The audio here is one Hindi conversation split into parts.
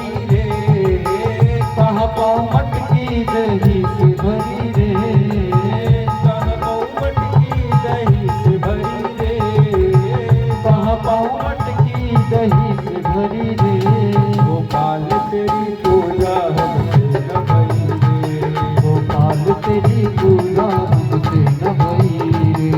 भरी रे, कहाँ पाँव मटकी दही से भरी रे, कहाँ पाँव मटकी दही से भरी रे, कहाँ पाँव मटकी दही से भरी रे। गोपाल तेरी पूजा हमसे न भई रे, गोपाल तेरी पूजा हमसे न भई रे।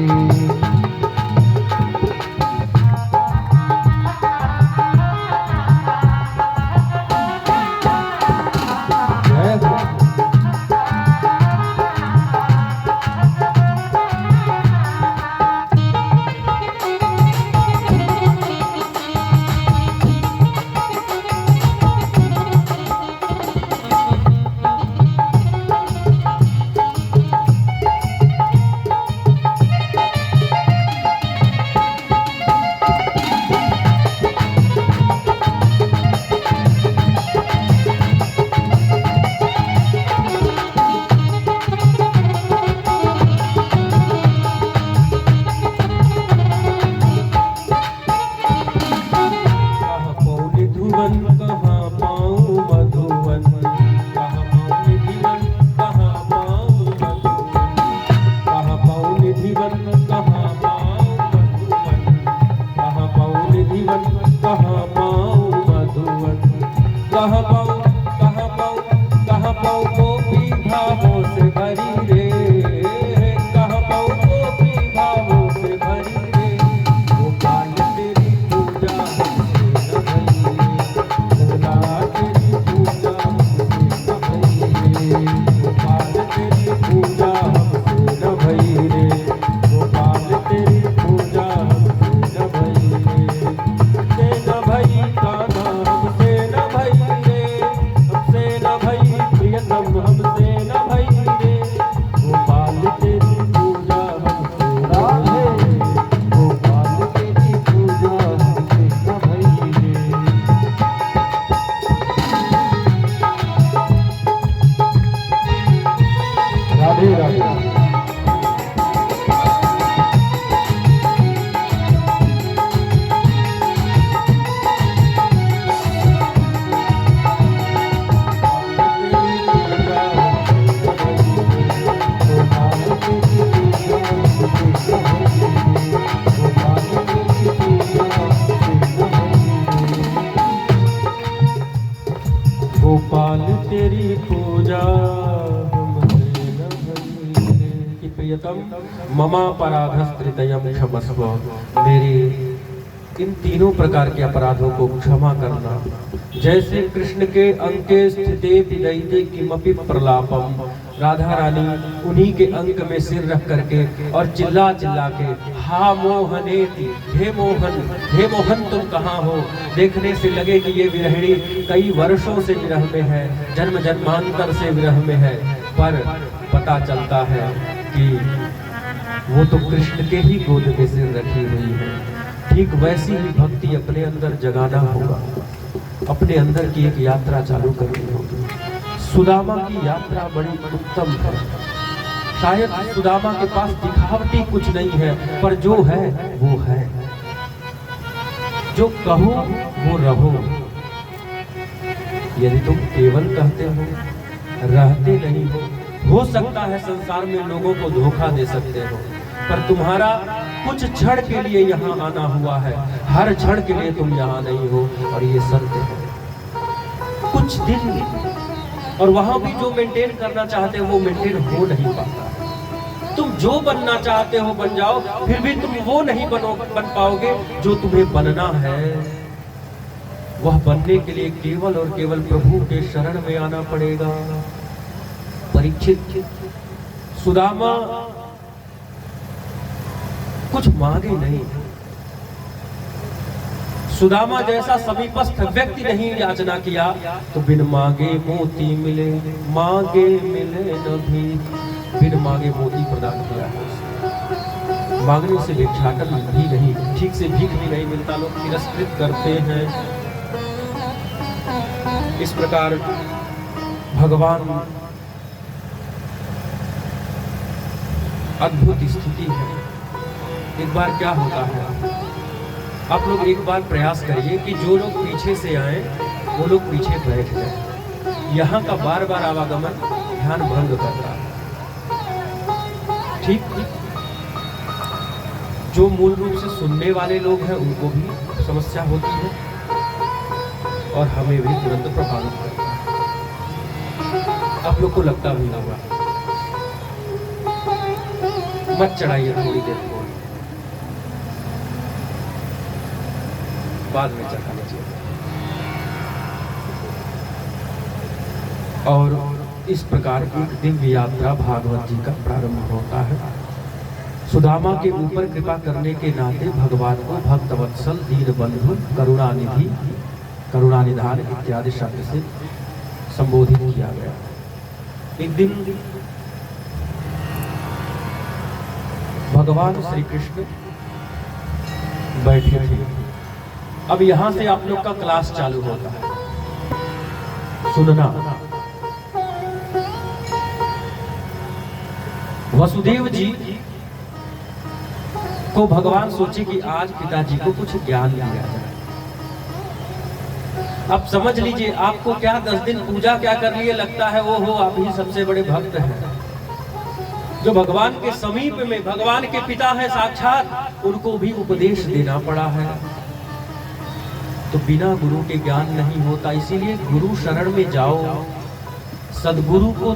कहाँ पाँव गोपी भावों से भरी रे, कहाँ पाँव गोपी भावों से भरी रे। गोपाल तेरी पूजा हमसे न भई रे, गोपाल तेरी पूजा हमसे न भई रे, गोपाल तेरी पूजा हमसे न भई रे, गोपाल तेरी पूजा हमसे न भई रे। से न भई कान्हा हमसे न भई रे, हमसे न भई प्रियतम हमसे न भई रे, गोपाल तेरी पूजा हमसे न भई रे, गोपाल तेरी पूजा हमसे न भई रे। राधे राधे। गोपाल तेरी पूजा हमसे न भई रे। कि प्रियतम ममापराधस्तृतयं क्षमस्व, मेरे इन तीनों प्रकार के अपराधों को क्षमा करना। जैसे कृष्ण के अंके स्थिते विदयिते किमपि प्रलापम, राधा रानी उन्हीं के अंक में सिर रख करके और चिल्ला चिल्ला के हा मोहनेति, हे मोहन तुम कहाँ हो। देखने से लगे कि ये विरहिणी कई वर्षों से विरह में है, जन्म जन्मांतर से विरह में है, पर पता चलता है कि वो तो कृष्ण के ही गोद में सिर रखी हुई है। ठीक वैसी ही भक्ति अपने अंदर जगाना होगा, अपने अंदर की एक यात्रा चालू करनी होगी। सुदामा की यात्रा बड़ी उत्तम है। शायद सुदामा के पास दिखावटी कुछ नहीं है, पर जो है वो है। जो कहो वो रहो। यदि तुम केवल कहते हो, रहते नहीं हो सकता है संसार में लोगों को धोखा दे सकते हो, पर तुम्हारा कुछ क्षण के लिए यहाँ आना हुआ है, हर क्षण के लिए तुम यहाँ नहीं हो, और ये सत्य है। कुछ दिन, और वहां भी जो मेंटेन करना चाहते हो वो मेंटेन हो नहीं पाता। तुम जो बनना चाहते हो बन जाओ, फिर भी तुम वो नहीं बन पाओगे जो तुम्हें बनना है। वह बनने के लिए केवल और केवल प्रभु के शरण में आना पड़ेगा। परीक्षित सुदामा कुछ मांगे नहीं, सुदामा जैसा समीपस्थ व्यक्ति नहीं याचना किया, तो बिन मांगे मोती मिले, मांगे मिले न भीख, बिन मांगे मोती प्रदान किया है। मांगने से भिक्षाटन भी नहीं, ठीक से भीख भी नहीं मिलता, लोग तिरस्कृत करते हैं। इस प्रकार भगवान अद्भुत स्थिति है। एक बार क्या होता है, आप लोग एक बार प्रयास करिए कि जो लोग पीछे से आए वो लोग पीछे बैठ गए। यहाँ का बार बार आवागमन ध्यान भंग कर रहा है। ठीक, जो मूल रूप से सुनने वाले लोग हैं उनको भी समस्या होती है और हमें भी तुरंत प्रभावित करता है। आप लोग को लगता भी होगा। मत चढ़ाइए थोड़ी देर को, बाद में चढ़ा लीजिए। और इस प्रकार की एक दिव्य यात्रा भागवत जी का प्रारंभ होता है। सुदामा के ऊपर कृपा करने के नाते भगवान को भक्तवत्सल, दीनबंधु, करुणानिधि, करुणानिधान इत्यादि शब्द से संबोधित किया गया। एक दिन भगवान श्री कृष्ण बैठे थे। अब यहां से आप लोग का क्लास चालू होता है, सुनना। वसुदेव जी को भगवान सोचे कि आज पिताजी को कुछ ज्ञान दिया जाए। अब समझ लीजिए, आपको क्या 10 दिन पूजा क्या कर लिए लगता है वो हो, आप ही सबसे बड़े भक्त हैं। जो भगवान के समीप में भगवान के पिता है साक्षात, उनको भी उपदेश देना पड़ा है। तो बिना गुरु के ज्ञान नहीं होता। इसीलिए गुरु शरण में जाओ, सदगुरु को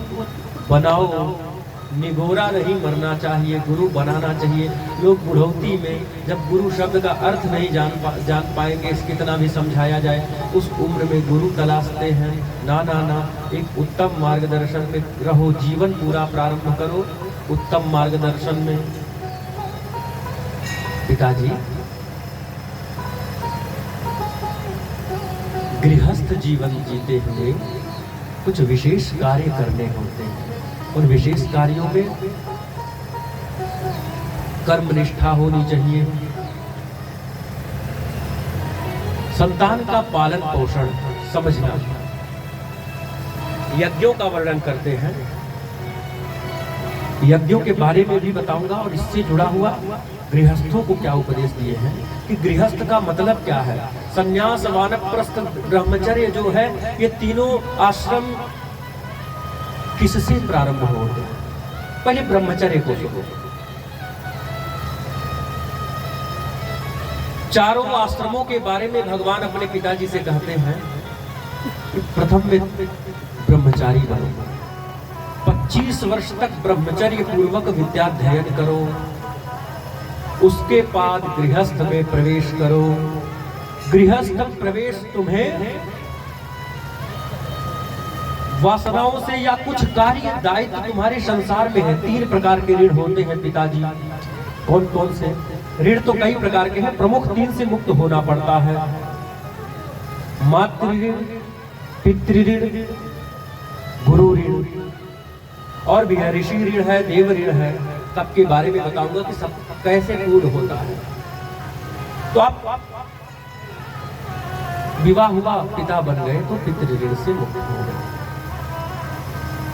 बनाओ। निगोरा नहीं मरना चाहिए, गुरु बनाना चाहिए। लोग बुढ़ौती में जब गुरु शब्द का अर्थ नहीं जान पाएंगे, कितना भी समझाया जाए, उस उम्र में गुरु तलाशते हैं। ना ना ना, एक उत्तम मार्गदर्शन में रहो, जीवन पूरा प्रारंभ करो उत्तम मार्गदर्शन में। पिताजी गृहस्थ जीवन जीते हुए कुछ विशेष कार्य करने होते हैं। उन विशेष कार्यों में कर्मनिष्ठा होनी चाहिए। संतान का पालन पोषण समझना। यज्ञों का वर्णन करते हैं, यज्ञों के बारे में भी बताऊंगा और इससे जुड़ा हुआ गृहस्थों को क्या उपदेश दिए हैं कि गृहस्थ का मतलब क्या है। संन्यास, वानप्रस्थ, ब्रह्मचर्य जो है, ये तीनों आश्रम किससे प्रारंभ होते हैं? पहले ब्रह्मचर्य को सुनो। चारों आश्रमों के बारे में भगवान अपने पिताजी से कहते हैं, प्रथम में ब्रह्मचारी बनो, 25 वर्ष तक ब्रह्मचर्य पूर्वक विद्याध्ययन करो, उसके बाद गृहस्थ में प्रवेश करो। गृहस्थ प्रवेश तुम्हें वासनाओं से या कुछ कार्य दायित्व तुम्हारे संसार में है। 3 प्रकार के ऋण होते हैं पिताजी। कौन कौन से? ऋण तो कई प्रकार के हैं, प्रमुख 3 से मुक्त होना पड़ता है। मातृ ऋण, पितृ ऋण, गुरु ऋण, और भी है, ऋषि ऋण है, देव ऋण है। सबके बारे में बताऊंगा कि सब कैसे पूर्ण होता है। तो आप विवाह हुआ, पिता बन गए तो पितृ ऋण से मुक्त हो गए।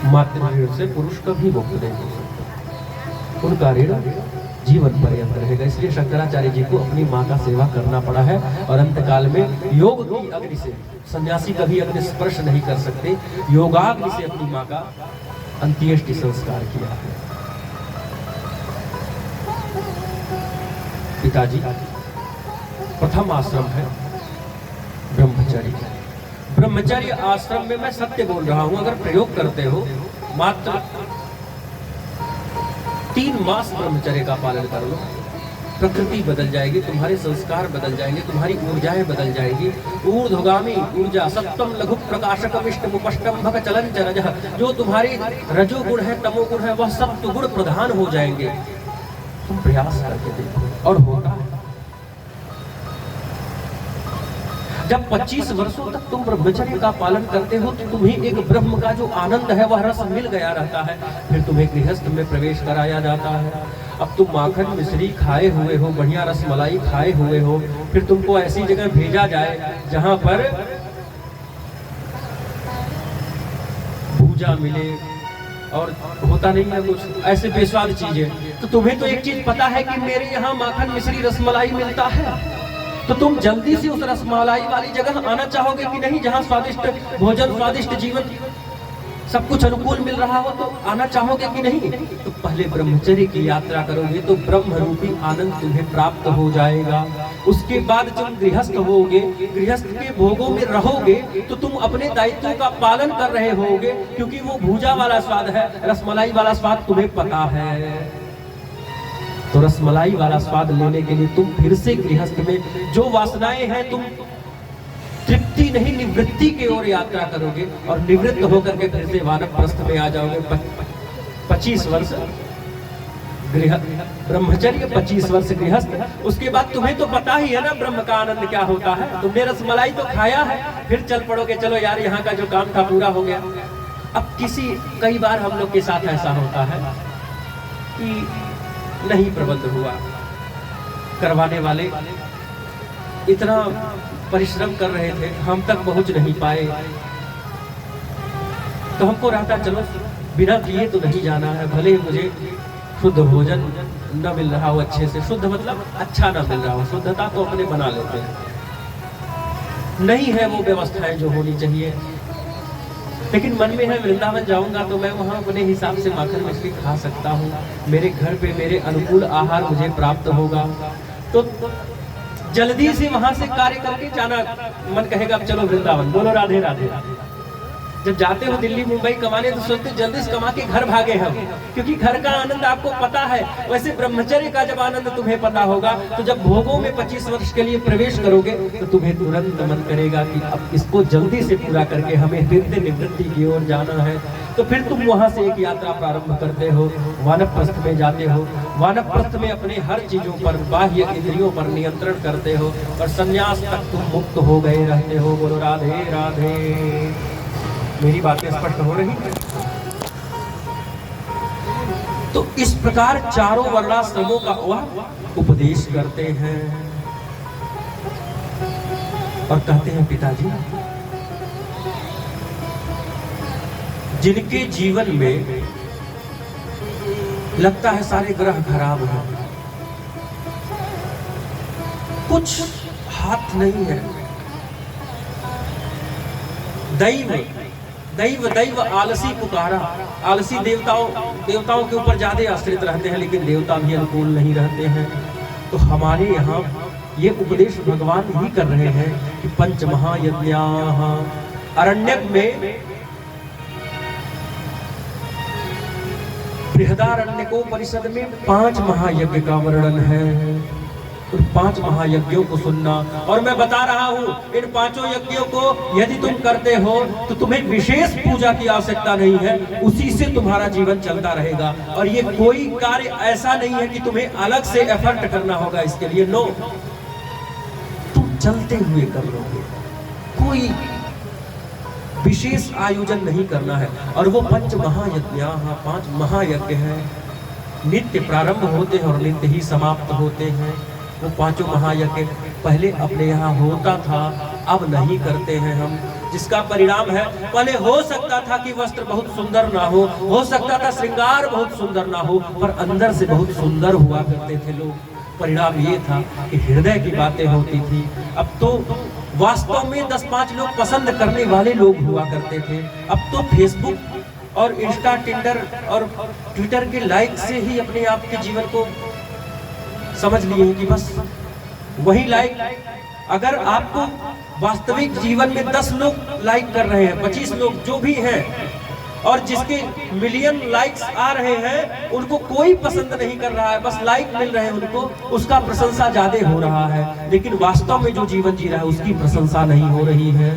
मातृ ऋण से पुरुष कभी मुक्त नहीं हो सकता, उनका ऋण जीवन पर्यंत रहेगा। इसलिए शंकराचार्य जी को अपनी माँ का सेवा करना पड़ा है। और अंतकाल में योग की अग्नि से, सन्यासी कभी अग्नि स्पर्श नहीं कर सकते, योगाग्नि से अपनी माँ का अंत्येष्टि संस्कार किया है। पिताजी प्रथम आश्रम है ब्रह्मचर्य। ब्रह्मचर्य आश्रम में मैं सत्य बोल रहा हूं, अगर प्रयोग करते हो मात्र 3 मास ब्रह्मचर्य का पालन कर लो, प्रकृति बदल जाएगी, तुम्हारे संस्कार बदल जाएंगे, तुम्हारी ऊर्जाएं बदल जाएंगी। ऊर्ध्वगामी ऊर्जा, सप्तम लघु प्रकाशकम इष्टमुपष्टम भग चलन चरजः, जो तुम्हारी रजोगुण है, तमोगुण है, वह सप्त गुण प्रधान हो जाएंगे। तुम प्रयास करके देखो, और होता है। जब 25 वर्षों तक तुम ब्रह्मचर्य का पालन करते हो तो तुम्हें एक ब्रह्म का जो आनंद है वह रस मिल गया रहता है। फिर तुम्हें गृहस्थ में प्रवेश कराया जाता है। अब तुम माखन मिश्री खाए हुए हो, बढ़िया रसमलाई खाए हुए हो, फिर तुमको ऐसी जगह भेजा जाए जहां पर भूजा मिले और होता नहीं है कुछ ऐसे बेस्वाद चीजें। तो तुम्हें तो एक चीज पता है कि मेरे यहाँ माखन मिश्री रसमलाई मिलता है, तो तुम जल्दी से उस रसमलाई वाली जगह आना चाहोगे कि नहीं, जहाँ स्वादिष्ट भोजन, स्वादिष्ट जीवन, सब कुछ अनुकूल मिल रहा हो, तो आना चाहोगे कि नहीं? तो पहले ब्रह्मचर्य की यात्रा करोगे तो ब्रह्म रूपी आनंद तुम्हें प्राप्त हो जाएगा। उसके बाद जब गृहस्थ होगे, गृहस्थ के भोगों में रहोगे, तो तुम अपने दायित्वों का पालन कर रहे होगे, क्योंकि वो भूजा वाला स्वाद है, रसमलाई वाला स्वाद तुम्हें पता है। तो रसमलाई वाला स्वाद लेने के लिए तुम फिर से गृहस्थ में जो वासनाएं हैं, तुम तृप्ति नहीं निवृत्ति की ओर यात्रा करोगे, और निवृत्त होकर के फिर से वानप्रस्थ में आ जाओगे। 25 वर्ष ब्रह्मचर्य, 25 वर्ष गृहस्थ। उसके बाद तुम्हें तो पता ही है ना ब्रह्म का आनंद क्या होता है। तुमने रसमलाई तो खाया है, फिर चल पड़ोगे, चलो यार यहाँ का जो काम था पूरा हो गया। अब कई बार हम लोग के साथ ऐसा होता है कि नहीं प्रबंध हुआ, करवाने वाले इतना परिश्रम कर रहे थे, हम तक पहुंच नहीं पाए, तो हमको रहता चलो बिना किए तो नहीं जाना है, भले ही मुझे शुद्ध भोजन न मिल रहा हो अच्छे से, शुद्ध मतलब अच्छा न मिल रहा हो, शुद्धता तो अपने बना लेते हैं, नहीं है वो व्यवस्थाएं जो होनी चाहिए। लेकिन मन में है वृंदावन जाऊंगा तो मैं वहाँ अपने हिसाब से माखन मछली खा सकता हूँ, मेरे घर पे मेरे अनुकूल आहार मुझे प्राप्त होगा, तो जल्दी से वहां से कार्य करके जाना। मन कहेगा अब चलो वृंदावन, बोलो राधे राधे। जब जाते हो दिल्ली मुंबई कमाने तो सोचते जल्दी से कमा के घर भागे हम, क्योंकि घर का आनंद आपको पता है। वैसे ब्रह्मचर्य का जब आनंद तुम्हें पता होगा, तो जब भोगों में 25 वर्ष के लिए प्रवेश करोगे तो तुम्हें तुरंत मन करेगा कि अब इसको जल्दी से पूरा करके हमें फिर से निवृत्ति की ओर जाना है। तो फिर तुम वहां से एक यात्रा प्रारंभ करते हो, वानप्रस्थ में जाते हो। वानप्रस्थ में अपने हर चीजों पर, बाह्य इंद्रियों पर नियंत्रण करते हो, और संन्यास तक तुम मुक्त हो गए रहते हो। बोलो राधे राधे। मेरी बातें स्पष्ट हो रही है? तो इस प्रकार चारों वर्णाश्रमों का वह उपदेश करते हैं और कहते हैं पिताजी, जिनके जीवन में लगता है सारे ग्रह खराब हैं, कुछ हाथ नहीं है, दैव दैव दैव आलसी पुकारा। आलसी देवताओं के ऊपर ज्यादा आश्रित रहते हैं, लेकिन देवता भी अनुकूल नहीं रहते हैं। तो हमारे यहाँ ये उपदेश भगवान ही कर रहे हैं कि पंच महायज्ञाः, अरण्यक में बृहदारण्यकोपनिषद में 5 महायज्ञ का वर्णन है। उन 5 महायज्ञों को सुनना, और मैं बता रहा हूँ इन 5 यज्ञों को यदि तुम करते हो तो तुम्हें विशेष पूजा की आवश्यकता नहीं है, उसी से तुम्हारा जीवन चलता रहेगा। और ये कोई कार्य ऐसा नहीं है कि तुम्हें अलग से एफर्ट करना होगा इसके लिए, नो, तुम चलते हुए कर लोगे, कोई विशेष आयोजन नहीं करना है। और वो 5 महायज्ञाः, 5 महायज्ञ हैं, नित्य प्रारंभ होते हैं और नित्य ही समाप्त होते हैं। वो 5 महायज्ञ पहले अपने यहाँ होता था, अब नहीं करते हैं हम, जिसका परिणाम है पहले हो सकता था कि वस्त्र बहुत सुंदर ना हो सकता था श्रृंगार बहुत सुंदर ना हो, पर अंदर से बहुत सुंदर हुआ करते थे लोग। परिणाम ये था कि हृदय की बातें होती थी। अब तो वास्तव में 10-5 लोग पसंद करने वाले लोग हुआ करते थे। अब तो फेसबुक और इंस्टा, टिंडर और ट्विटर के लाइक से ही अपने आप के जीवन को समझ लिए हैं कि बस वही लाइक। अगर आपको वास्तविक जीवन में 10 लोग लाइक कर रहे हैं, 25 लोग जो भी हैं, और जिसके मिलियन लाइक्स आ रहे हैं, उनको कोई पसंद नहीं कर रहा है, बस लाइक मिल रहे हैं उनको, उसका प्रशंसा ज्यादा हो रहा है, लेकिन वास्तव में जो जीवन जी रहा है उसकी प्रशंसा नहीं हो रही है।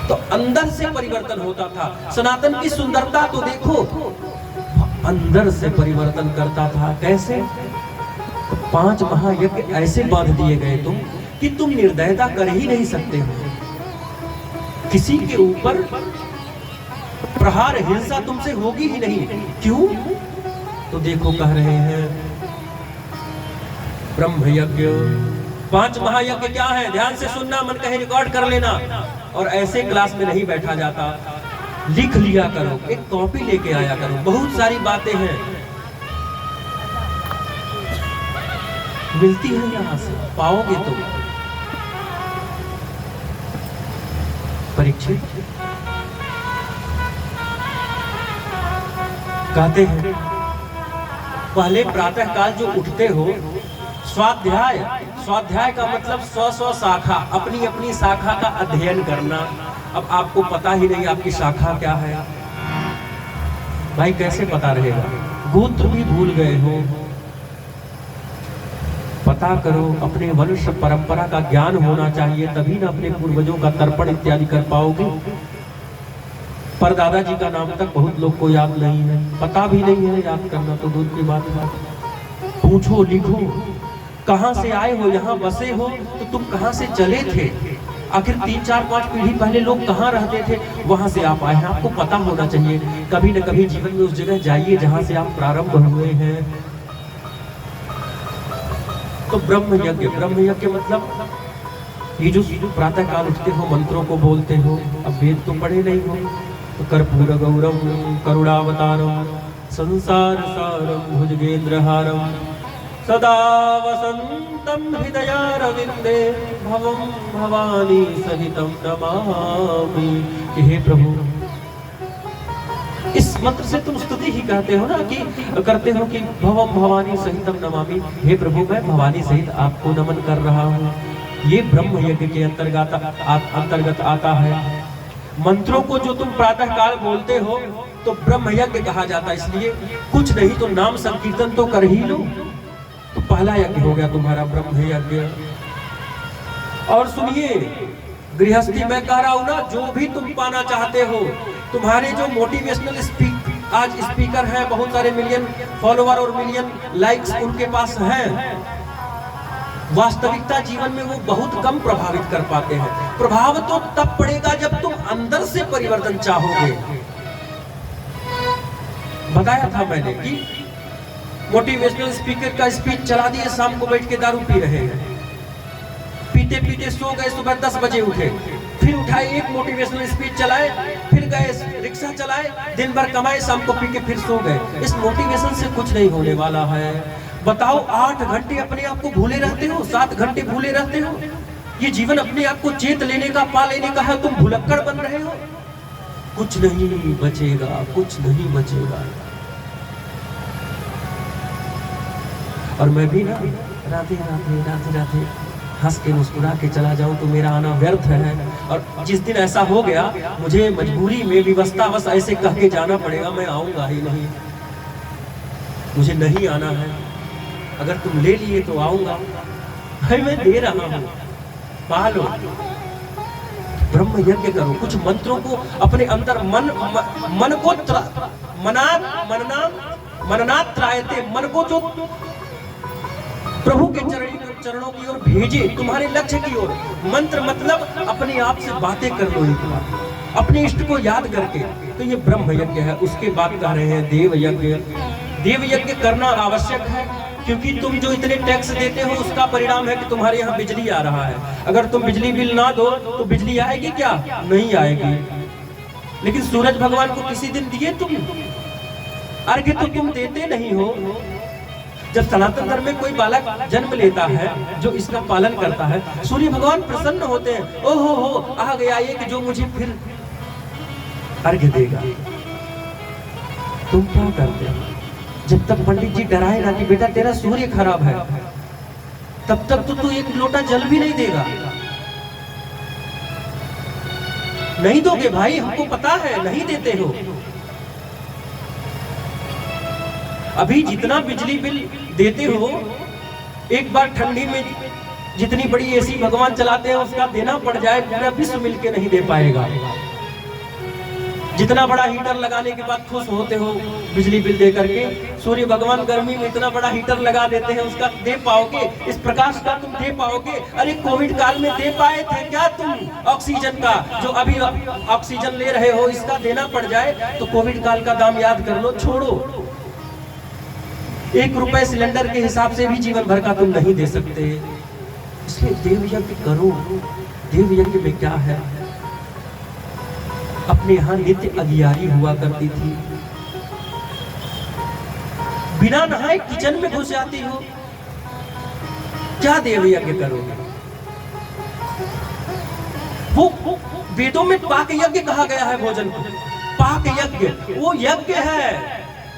तो अंदर से परिवर्तन होता था। सनातन की सुंदरता तो देखो, अंदर से परिवर्तन करता था। कैसे? 5 महायज्ञ ऐसे बांध दिए गए तुम कि तुम निर्दयता कर ही नहीं सकते हो, किसी के ऊपर प्रहार, हिंसा तुमसे होगी ही नहीं। क्यों? तो देखो कह रहे हैं ब्रह्म यज्ञ। 5 महायज्ञ क्या है? ध्यान से सुनना, मन कहे रिकॉर्ड कर लेना, और ऐसे क्लास में नहीं बैठा जाता, लिख लिया करो, एक कॉपी लेके आया करो, बहुत सारी बातें हैं। मिलती है यहाँ से, पाओगे तुम। परीक्षित कहते हैं पहले प्रातः काल जो उठते हो, स्वाध्याय, स्वाध्याय का मतलब स्व शाखा, अपनी अपनी शाखा का अध्ययन करना। अब आपको पता ही नहीं आपकी शाखा क्या है, भाई कैसे पता रहेगा? गोत्र भी भूल गए हो, पता करो। अपने वंश परंपरा का ज्ञान होना चाहिए, तभी ना अपने पूर्वजों का तर्पण इत्यादि कर पाओगे। पर दादाजी का नाम तक बहुत लोग को याद नहीं है, पता भी नहीं है, याद करना तो दूर की बात है। पूछो, लिखो, कहाँ से आए हो, यहाँ बसे हो तो तुम कहाँ से चले थे? आखिर 3, 4, 5 पीढ़ी पहले लोग कहाँ रहते थे, वहां से आप आए हैं, आपको पता होना चाहिए। कभी न कभी जीवन में उस जगह जाइए जहां से आप प्रारंभ हुए हैं। तो ब्रह्म यज्ञ, ब्रह्म यज्ञ मतलब ये जो प्रातः काल उठते हो, मंत्रों को बोलते हो। अब वेद तो पढ़े नहीं हो, तो कर्पूर गौरम करुणावतारम संसार सारम भुजगेंद्रहारम सदा वसंतम हृदयारविंदे भवम भवानी सहितम नमामि। कि हे प्रभु, इस मंत्र से तुम स्तुति ही कहते हो ना, कि करते हो कि भवम भवानी सहितम नमामि। हे प्रभु, मैं भवानी सहित आपको नमन कर रहा हूँ। ये ब्रह्म यज्ञ के अंतर्गत आता है। मंत्रों को जो तुम प्रातः काल बोलते हो तो ब्रह्म यज्ञ कहा जाता है। इसलिए कुछ नहीं तो नाम संकीर्तन तो कर ही लो, तो पहला यज्ञ हो गया तुम्हारा ब्रह्म यज्ञ। और सुनिए, गृहस्थी में कह रहा हूं ना, जो भी तुम पाना चाहते हो, तुम्हारे जो मोटिवेशनल आज स्पीकर हैं, बहुत सारे मिलियन फॉलोवर और मिलियन लाइक्स उनके पास हैं, वास्तविकता जीवन में वो बहुत कम प्रभावित कर पाते हैं। प्रभाव तो तब पड़ेगा जब तुम अंदर से परिवर्तन चाहोगे। बताया था मैंने कि मोटिवेशनल स्पीकर का स्पीच चला दिए, शाम को बैठ के दारू पी रहे हैं, पीते पीते सो गए, सुबह 10 बजे उठे, फिर उठाए, एक मोटिवेशनल स्पीच चलाए, फिर गए रिक्शा चलाए, दिन भर कमाए, शाम को पी के फिर सो गए। इस मोटिवेशन से कुछ नहीं होने वाला है। बताओ, 8 घंटे अपने आप को भूले रहते हो, 7 घंटे भूले रहते हो। ये जीवन अपने आप को चेत लेने का, पा लेने का है, तुम भुलक्कड़ बन रहे हो। कुछ नहीं बचेगा, कुछ नहीं बचेगा। और मैं भी ना राधे राधे राधे राधे हंस के मुस्कुरा के चला जाऊं तो मेरा आना व्यर्थ है। और जिस दिन ऐसा हो गया, मुझे मजबूरी में विवशता बस ऐसे कह के जाना पड़ेगा, मैं आऊंगा ही नहीं, मुझे नहीं आना है। अगर तुम ले लिए तो आऊंगा, भाई मैं दे रहा हूं, पा लो। ब्रह्म यज्ञ करो, कुछ मंत्रों को अपने अंदर मन को मननात् त्रायते, मन को जो प्रभु के चरणों की ओर भेजे, तुम्हारे लक्ष्य की ओर। मंत्र मतलब अपने आप से बातें कर लो एक बार, अपने इष्ट को याद करके। तो ये ब्रह्म यज्ञ है। उसके बाद कह रहे हैं देव यज्ञ। देव यज्ञ करना आवश्यक है, क्योंकि तुम जो इतने टैक्स देते हो उसका परिणाम है कि तुम्हारे यहाँ बिजली आ रहा है। अगर तुम बिजली बिल ना दो तो बिजली आएगी क्या? नहीं आएगी। लेकिन सूरज भगवान को किसी दिन दिए तुम अर्घ्य, तो तुम देते नहीं हो। जब सनातन धर्म में कोई बालक जन्म लेता है जो इसका पालन करता है, सूर्य भगवान प्रसन्न होते हैं। ओहो हो, आ गया ये कि जो मुझे फिर अर्घ्य देगा। तुम क्या करते हो? जब तक पंडित जी डराए ना कि बेटा तेरा सूर्य खराब है, तब तक तो तू एक लोटा जल भी नहीं देगा। नहीं दोगे भाई, हमको पता है नहीं देते हो। अभी जितना बिजली बिल देते हो, एक बार ठंडी में जितनी बड़ी एसी भगवान चलाते हैं उसका देना पड़ जाए, पूरा विश्व मिलके नहीं दे पाएगा। जितना बड़ा हीटर लगाने के बाद खुश होते हो बिजली बिल दे करके, सूर्य भगवान गर्मी में इतना बड़ा हीटर लगा देते हैं, उसका दे पाओगे? इस प्रकाश का तुम दे पाओगे? अरे कोविड काल में दे पाए थे क्या तुम? ऑक्सीजन का जो अभी ऑक्सीजन ले रहे हो, इसका देना पड़ जाए तो कोविड काल का दाम याद कर लो। छोड़ो, 1 रुपए सिलेंडर के हिसाब से भी जीवन भर का तुम नहीं दे सकते। इसलिए देव यज्ञ करो। देव यज्ञ में क्या है? अपने यहाँ नित्य अगियारी हुआ करती थी, बिना नहाए किचन में घुस जाती हो। क्या देव यज्ञ करोगे? वो वेदों में पाक यज्ञ कहा गया है भोजन को। पाक यज्ञ वो यज्ञ है,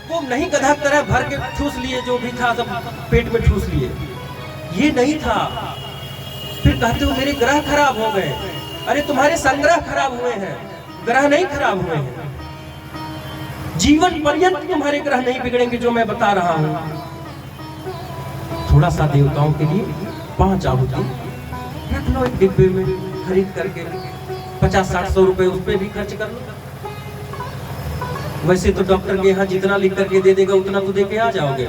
वो नहीं गधा तरह भर के ठूस लिए, जो भी था सब पेट में ठूस लिए, ये नहीं था। फिर कहते हो मेरे ग्रह खराब हो गए। अरे तुम्हारे संग्रह खराब हुए हैं, ग्रह नहीं खराब हुए हैं। जीवन पर्यंत तुम्हारे ग्रह नहीं बिगड़ेंगे, जो मैं बता रहा हूं। थोड़ा सा देवताओं के लिए 5 आहुति रख लो एक डिब्बे में, खरीद करके 50-60-100 रुपए उस पर भी खर्च कर लो। वैसे तो डॉक्टर के यहाँ जितना लिख करके दे देगा उतना तो दे के आ जाओगे।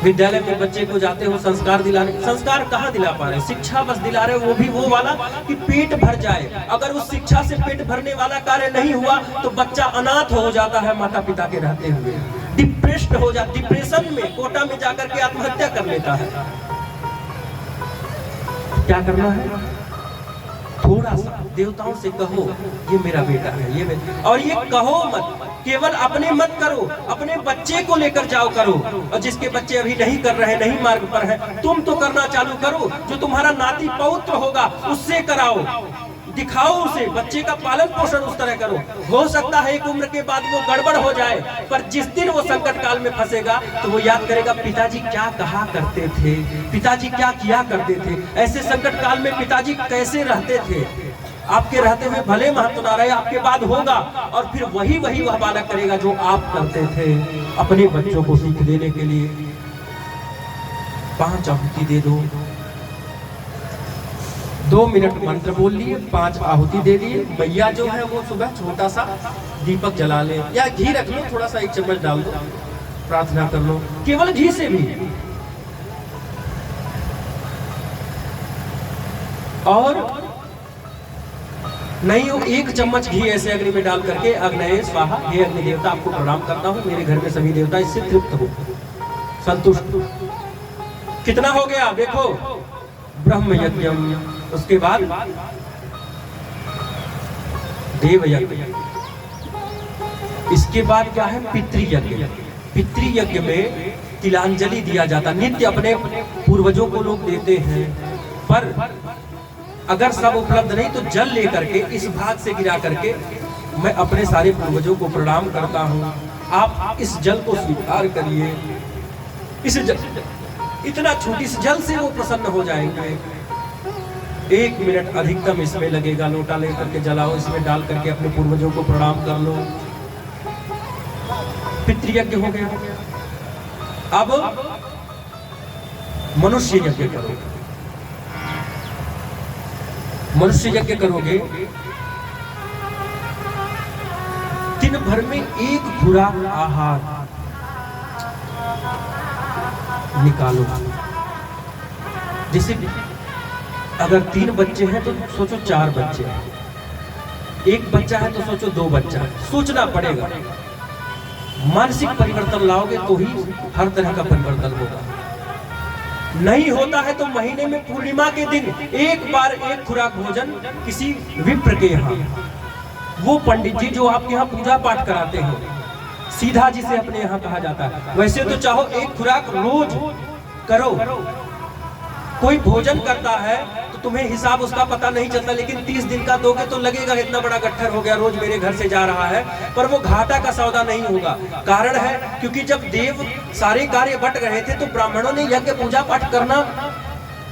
विद्यालय में बच्चे को जाते हो संस्कार दिलाने, संस्कार कहाँ दिला पा रहे? शिक्षा बस दिला रहे, वो भी वो वाला कि पेट भर जाए। अगर उस शिक्षा से पेट भरने वाला कार्य नहीं हुआ तो बच्चा अनाथ हो जाता है माता पिता के रहते हुए, डिप्रेस्ड हो जाता, डिप्रेशन में कोटा में जाकर के आत्महत्या कर लेता है। क्या करना है? थोड़ा सा देवताओं से कहो ये मेरा बेटा है, ये मेरा, और ये कहो मत, केवल अपने मत करो, अपने बच्चे को लेकर जाओ करो। और जिसके बच्चे अभी नहीं कर रहे, नहीं मार्ग पर है, तुम तो करना चालू करो। जो तुम्हारा नाती पौत्र होगा उससे कराओ, दिखाओ उसे, बच्चे का पालन पोषण उस तरह करो। हो सकता है एक उम्र के बाद वो गड़बड़ हो जाए, पर जिस दिन वो संकट काल में फंसेगा तो वो याद करेगा पिताजी क्या कहा करते थे, पिताजी क्या किया करते थे, ऐसे संकट काल में पिताजी कैसे रहते थे। आपके रहते हुए भले महत्व ना रहे, आपके बाद होगा, और फिर वही वह बालक करेगा जो आप करते थे। अपने बच्चों को सीख देने के लिए 5 आहुति दे दो। 2 मिनट मंत्र बोल लिए, 5 आहुति दे दिए। मैया जो है वो सुबह छोटा सा दीपक जला ले, या घी रख लो, थोड़ा सा 1 चम्मच डाल दो, प्रार्थना कर लो केवल घी से भी। और नहीं हो 1 चम्मच घी ऐसे अग्नि में डाल करके, अग्नये स्वाहा, हे अग्नि देवता आपको प्रणाम करता हूँ, मेरे घर में सभी देवता इससे तृप्त हो, संतुष्ट। कितना हो गया देखो, ब्रह्म यज्ञ, उसके बाद देव यज्ञ, इसके बाद क्या है? पितृयज्ञ। पितृयज्ञ में तिलांजलि दिया जाता, नित्य अपने पूर्वजों को लोग देते हैं, पर अगर सब उपलब्ध नहीं तो जल लेकर के इस भाग से गिरा करके मैं अपने सारे पूर्वजों को प्रणाम करता हूँ। आप इस जल को स्वीकार करिए। इस इतना छोटी सी जल से वो प्रसन्न हो जाएंगे। 1 मिनट अधिकतम इसमें लगेगा। लोटा लेकर के जलाओ, इसमें डाल करके अपने पूर्वजों को प्रणाम कर लो। पितृयज्ञ हो गया। अब मनुष्य यज्ञ करो। मनुष्य यज्ञ करोगे, दिन भर में 1 खुराक आहार निकालो। जैसे अगर 3 बच्चे हैं तो सोचो 4 बच्चे हैं, 1 बच्चा है तो सोचो 2 बच्चा है। सोचना पड़ेगा, मानसिक परिवर्तन लाओगे तो ही हर तरह का परिवर्तन होगा। नहीं होता है तो महीने में पूर्णिमा के दिन 1 बार 1 खुराक भोजन किसी विप्र के यहाँ, वो पंडित जी जो आपके यहाँ पूजा पाठ कराते हैं, सीधा जिसे अपने यहाँ कहा जाता है। वैसे तो चाहो 1 खुराक रोज करो। कोई भोजन करता है तो तुम्हें हिसाब उसका पता नहीं चलता, लेकिन 30 दिन का दोगे तो लगेगा इतना बड़ा गट्ठर हो गया, रोज मेरे घर से जा रहा है, पर वो घाटा का सौदा नहीं होगा। कारण है क्योंकि जब देव सारे कार्य बंट रहे थे तो ब्राह्मणों ने यज्ञ पूजा पाठ करना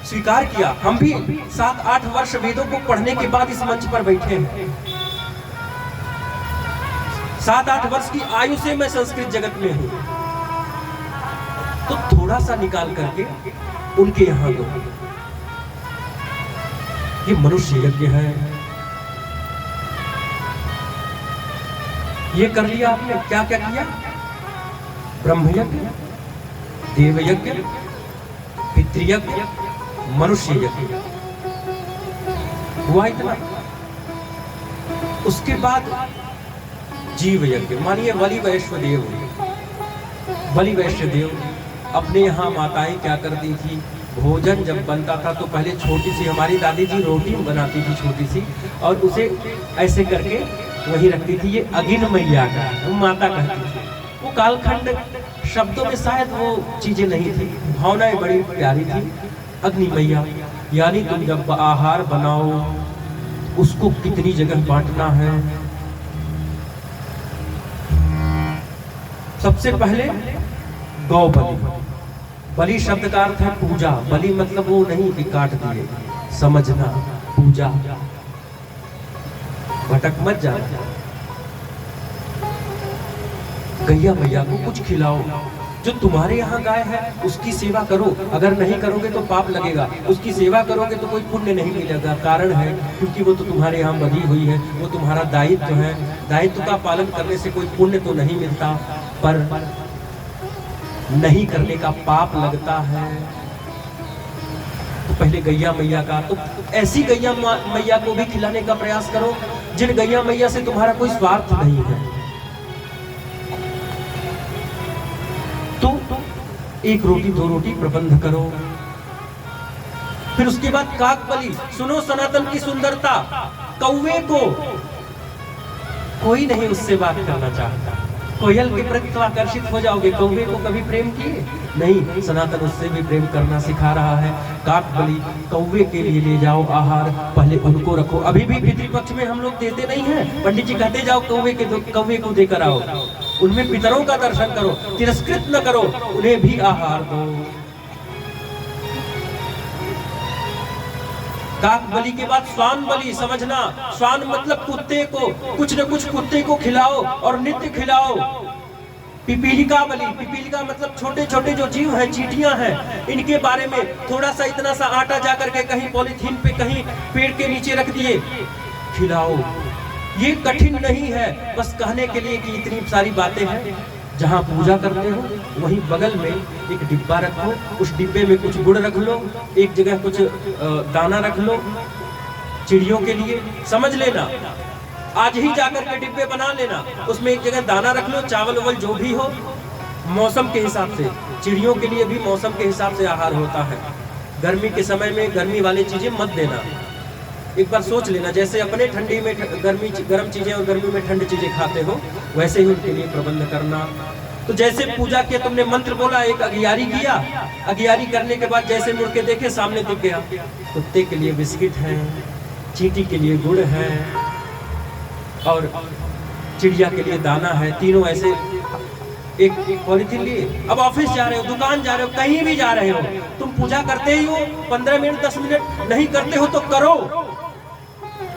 स्वीकार किया। हम भी 7-8 वर्ष वेदों को पढ़ने के बाद इस मंच पर बैठे हैं। 7-8 वर्ष की आयु से मैं संस्कृत जगत में हूं, तो थोड़ा सा निकाल करके उनके यहां दो। ये मनुष्य यज्ञ है। ये कर लिया आपने। क्या क्या किया? ब्रह्म यज्ञ, देव यज्ञ, पितृयज्ञ, मनुष्य यज्ञ, हुआ इतना। उसके बाद जीव यज्ञ। मानिए बलि वैश्वदेव, बलि वैश्वदेव अपने यहाँ माताएं क्या करती थी, भोजन जब बनता था तो पहले छोटी सी हमारी दादी जी रोटी बनाती थी छोटी सी, और उसे ऐसे करके वही रखती थी। ये अगिन मैया का वो माता कहती थी। वो कालखंड शब्दों में शायद वो चीजें नहीं थी, भावनाएं बड़ी प्यारी थी। अग्नि मैया, यानी तुम जब आहार बनाओ उसको कितनी जगह बांटना है। सबसे पहले गौ बलि। बलि शब्द का अर्थ है पूजा। बलि मतलब वो नहीं कि काट दिए, समझना, पूजा। भटक मत जाना। गैया मैया को कुछ खिलाओ। जो तुम्हारे यहाँ गाय है उसकी सेवा करो, अगर नहीं करोगे तो पाप लगेगा, उसकी सेवा करोगे तो कोई पुण्य नहीं मिलेगा। कारण है क्योंकि वो तो तुम्हारे यहाँ बधी हुई है, वो तुम्हारा दायित्व है। दायित्व का पालन करने से कोई पुण्य तो नहीं मिलता, पर नहीं करने का पाप लगता है। तो पहले गैया मैया का, तो ऐसी गैया मैया को भी खिलाने का प्रयास करो जिन गैया मैया से तुम्हारा कोई स्वार्थ नहीं है। तो एक रोटी दो रोटी प्रबंध करो। फिर उसके बाद काक बलि। सुनो सनातन की सुंदरता, कौवे को कोई नहीं उससे बात करना चाहता। कोयल के प्रति तो आकर्षित हो जाओगे, कौवे को कभी प्रेम किए नहीं। सनातन उससे भी प्रेम करना सिखा रहा है। काक बलि, कौवे के लिए ले जाओ आहार, पहले उनको रखो। अभी भी पितृपक्ष में हम लोग देते नहीं हैं, पंडित जी कहते जाओ कौवे को देकर आओ। उनमें पितरों का दर्शन करो, तिरस्कृत न करो, उन्हें भी आहार दो। काक बलि के बाद श्वान बलि। समझना, श्वान मतलब कुत्ते को, कुछ न कुछ कुत्ते को खिलाओ और नित्य खिलाओ। पिपीलिका बलि। पिपीलिका मतलब छोटे छोटे जो जीव हैं, चींटियां हैं, इनके बारे में थोड़ा सा इतना सा आटा जाकर के कहीं पॉलीथीन पे, कहीं पेड़ के नीचे रख दिए, खिलाओ। ये कठिन नहीं है, बस कहने के लिए कि इतनी सारी बातें हैं। जहाँ पूजा करते हो वहीं बगल में एक डिब्बा रखो, उस डिब्बे में कुछ गुड़ रख लो, एक जगह कुछ दाना रख लो चिड़ियों के लिए। समझ लेना, आज ही जाकर के डिब्बे बना लेना, उसमें एक जगह दाना रख लो, चावल वल जो भी हो, मौसम के हिसाब से। चिड़ियों के लिए भी मौसम के हिसाब से आहार होता है। गर्मी के समय में गर्मी वाली चीजें मत देना। एक बार सोच लेना, जैसे अपने ठंडी में गर्म चीजें और गर्मी में ठंडी चीजें खाते हो, वैसे ही उनके लिए प्रबंध करना। तो जैसे पूजा किया, तुमने मंत्र बोला, एक अगियारी किया, अगियारी करने के बाद जैसे मुड़ के देखे सामने दिख गया, कुत्ते के लिए बिस्किट है, चींटी के लिए गुड़ है और चिड़िया के लिए दाना है। तीनों ऐसे एक पॉलिथीन लिए। अब ऑफिस जा रहे हो, दुकान जा रहे हो, कहीं भी जा रहे हो, तुम पूजा करते ही हो, 15 मिनट 10 मिनट नहीं करते हो तो करो,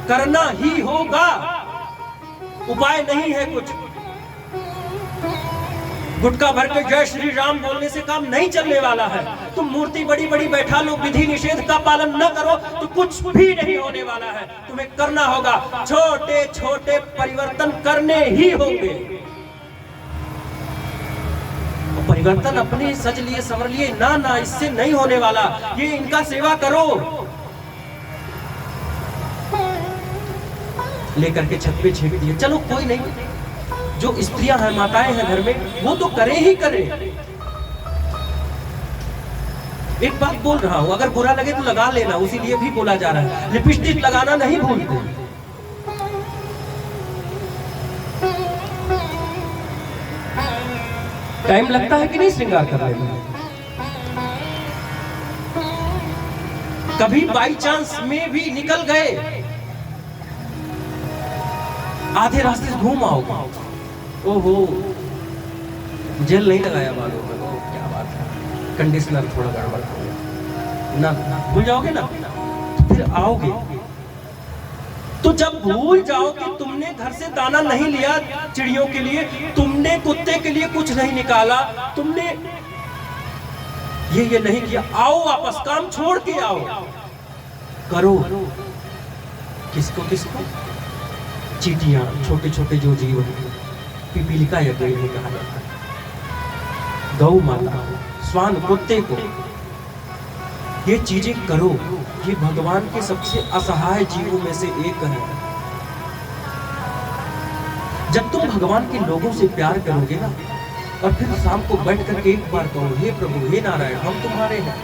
करना ही होगा, उपाय नहीं है कुछ। गुटखा भर के जय श्री राम बोलने से काम नहीं चलने वाला है। तुम मूर्ति बड़ी बड़ी बैठा लो, विधि निषेध का पालन न करो तो कुछ भी नहीं होने वाला है। तुम्हें करना होगा, छोटे छोटे परिवर्तन करने ही होंगे। परिवर्तन अपने सज लिए संवर लिए ना, ना, इससे नहीं होने वाला। ये इनका सेवा करो, लेकर के छत पे छेड़ दिए, चलो कोई नहीं। जो स्त्रियां हैं, माताएं हैं घर में, वो तो करें ही करें। एक बात बोल रहा हूं, अगर बुरा लगे तो लगा लेना, उसी लिए भी बोला जा रहा है। लिपस्टिक लगाना नहीं भूलते। टाइम लगता है कि नहीं श्रृंगार करने में? कभी बाई चांस में भी निकल गए, आधे रास्ते से घूम आओगे, ओहो जेल नहीं लगाया बालों में, क्या बात है, कंडीशनर थोड़ा गड़बड़ हो गया ना, भूल जाओगे ना, तो फिर आओगे। तो जब भूल जाओ कि तुमने घर से दाना नहीं लिया चिड़ियों के लिए, तुमने कुत्ते के लिए कुछ नहीं निकाला, तुमने ये नहीं किया, आओ वापस, काम छोड़ के आओ, करो। किसको किसको? चींटियां, छोटे छोटे जो जीव हैं, पिपीलिका या गैल में कहा जाता है, गौ माता, श्वान, कुत्ते को, ये चीजें करो। ये भगवान के सबसे असहाय जीवों में से एक है। जब तुम भगवान के लोगों से प्यार करोगे ना, और फिर शाम को बैठ करके एक बार कहो, हे प्रभु, हे नारायण, हम तुम्हारे हैं,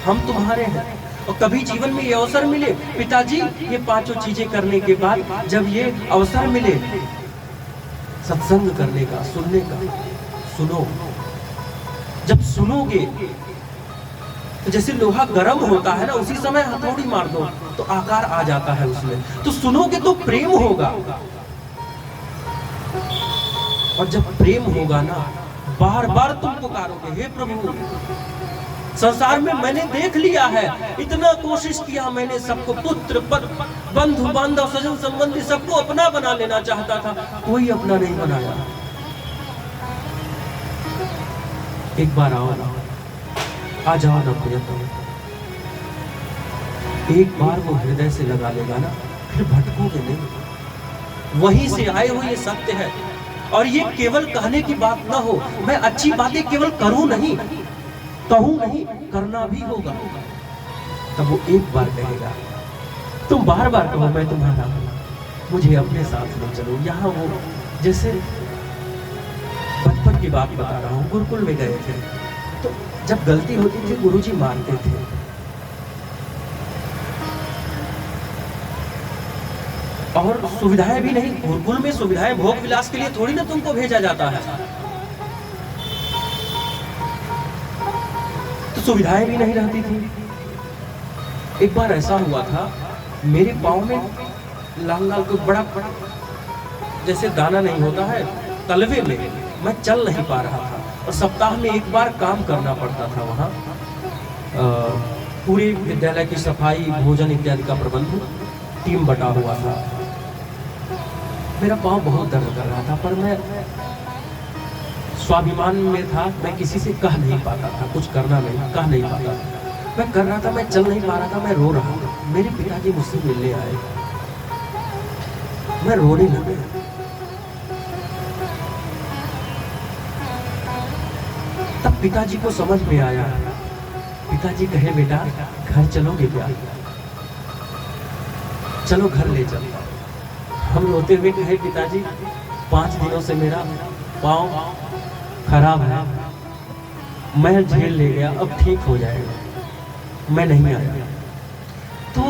हम तुम्हारे हैं। और कभी जीवन में ये अवसर मिले, पिताजी, ये पांचों चीजें करने के बाद जब ये अवसर मिले सत्संग करने का, सुनने का, सुनो, सुनोगे तो जैसे लोहा गर्म होता है ना, उसी समय हथौड़ी मार दो तो आकार आ जाता है उसमें। तो सुनोगे तो प्रेम होगा, और जब प्रेम होगा ना, बार बार तुम पुकारोगे, हे प्रभु संसार में मैंने देख लिया है, इतना कोशिश किया मैंने, सबको पुत्र बंधु बांधव सजन संबंधी सबको अपना बना लेना चाहता था, कोई अपना नहीं बनाया। एक बार आओ ना, आ जाओ ना प्रियतम, एक बार वो हृदय से लगा लेगा ना, फिर भटकोगे नहीं। वहीं से आए हो, ये सत्य है। और ये केवल कहने की बात ना हो, मैं अच्छी बातें केवल करूं नहीं, कहूं नहीं, करना भी होगा। तब वो एक बार कहेगा, तुम बार बार कहो मैं तुम्हारा हूं, मुझे अपने साथ ले चलो। यहाँ वो जैसे बचपन की बात बता रहा हूँ, गुरुकुल में गए थे, तो जब गलती होती थी गुरुजी मारते थे। और सुविधाएं भी नहीं, गुरुकुल में सुविधाएं भोग विलास के लिए थोड़ी ना तुमको भेजा जाता है, तो सुविधाएं भी नहीं रहती थी। एक बार ऐसा हुआ था, मेरे पाँव में लाल लाल कोई बड़ा बड़ा जैसे दाना नहीं होता है, तलवे में मैं चल नहीं पा रहा था, और सप्ताह में एक बार काम करना पड़ता था वहाँ। पूरे विद्यालय की सफाई, भोजन इत्यादि का प्रबंध टीम बटा हुआ था। मेरा पाँव बहुत दर्द कर रहा था, पर मैं स्वाभिमान में था, मैं किसी से कह नहीं पाता था, कुछ करना नहीं, कह नहीं पाता था। मैं कर रहा था, मैं चल नहीं पा रहा था, मैं रो रहा था। मेरे पिताजी मुझसे मिलने आए, मैं रोने लगा। तब पिताजी को समझ में आया। पिताजी कहे, बेटा घर चलोगे क्या? चलो घर ले चलो। हम रोते हुए कहे, पिताजी 5 दिनों से मेरा पाँव खराब है, मैं झेल ले गया, अब ठीक हो जाएगा, मैं नहीं आया। तो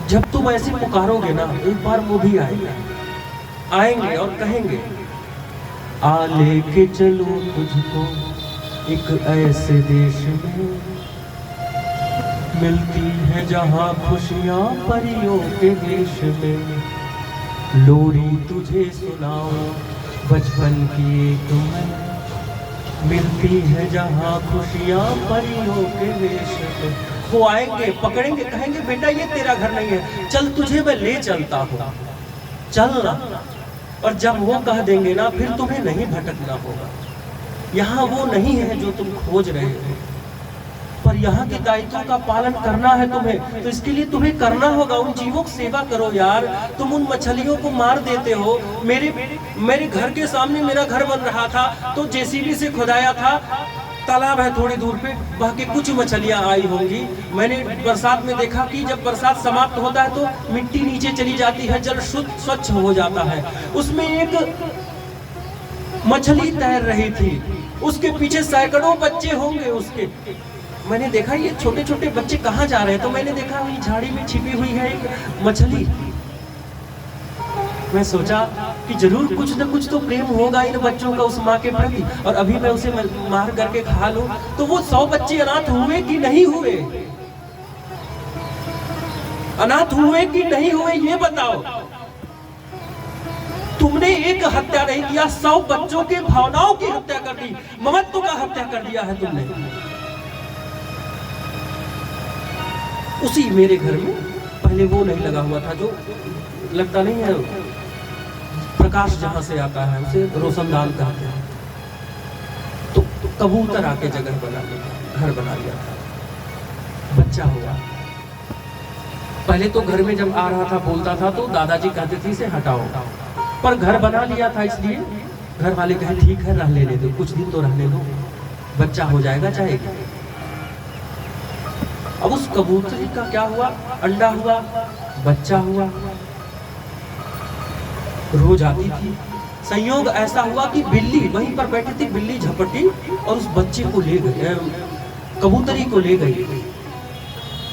जब तुम ऐसे पुकारोगे ना, एक बार वो भी आएंगे और कहेंगे, आ लेके चलो तुझको एक ऐसे देश में, मिलती है जहां खुशियां परियों के देश में, लोरी तुझे सुनाओ बचपन की एक मैं, मिलती है जहां खुशियां परियों के देश में। वो आएंगे, पकड़ेंगे, कहेंगे, बेटा ये तेरा घर नहीं है, चल तुझे मैं ले चलता हूँ, चल ना। और जब वो कह देंगे ना, फिर तुम्हें नहीं भटकना होगा। यहाँ वो नहीं है जो तुम खोज रहे हो, पर यहाँ के दायित्वों का पालन करना है तुम्हें, तो इसके लिए तुम्हें करना होगा। उन जीवों की सेवा करो यार। तुम उन मछलियों को मार देते हो। मेरे घर के सामने मेरा घर बन रहा था, तो जेसीबी से खुदाया था, तालाब है थोड़ी दूर पे, वहाँ के कुछ मछलियाँ आई होंगी। मैंने बरसात में देखा कि जब बरसात समाप्त होता है तो मिट्टी नीचे चली जाती है, जल शुद्ध स्वच्छ हो जाता है। उसमें एक मछली तैर रही थी, उसके पीछे सैकड़ों बच्चे होंगे उसके। मैंने देखा ये छोटे छोटे बच्चे कहाँ जा रहे हैं, तो मैंने देखा वही झाड़ी में छिपी हुई है एक मछली। मैं सोचा कि जरूर कुछ न कुछ तो प्रेम होगा इन बच्चों का उस माँ के प्रति, और अभी मैं उसे मार करके खा लूं तो वो 100 बच्चे अनाथ हुए कि नहीं हुए? अनाथ हुए कि नहीं हुए ये बताओ। तुमने एक हत्या नहीं किया, 100 बच्चों के भावनाओं की हत्या कर दी, ममत्व का हत्या कर दिया है तुमने। उसी मेरे घर में पहले वो नहीं लगा हुआ था, जो लगता नहीं है, प्रकाश जहां से आता है उसे रोशनदान कहते हैं। तो कबूतर आके जगह बना लिया, घर बना लिया था। बच्चा हुआ, पहले तो घर में जब आ रहा था बोलता था तो दादाजी कहते थे इसे हटाओ, पर घर बना लिया था इसलिए घर वाले कहे ठीक है रह लेने दो, कुछ दिन तो रहने दो, बच्चा हो जाएगा चाहे। अब उस कबूतरी का क्या हुआ, अंडा हुआ, बच्चा हुआ, रोज आती थी। संयोग ऐसा हुआ कि बिल्ली वहीं पर बैठी थी, बिल्ली झपटी और उस बच्चे को ले गई, कबूतरी को ले गई।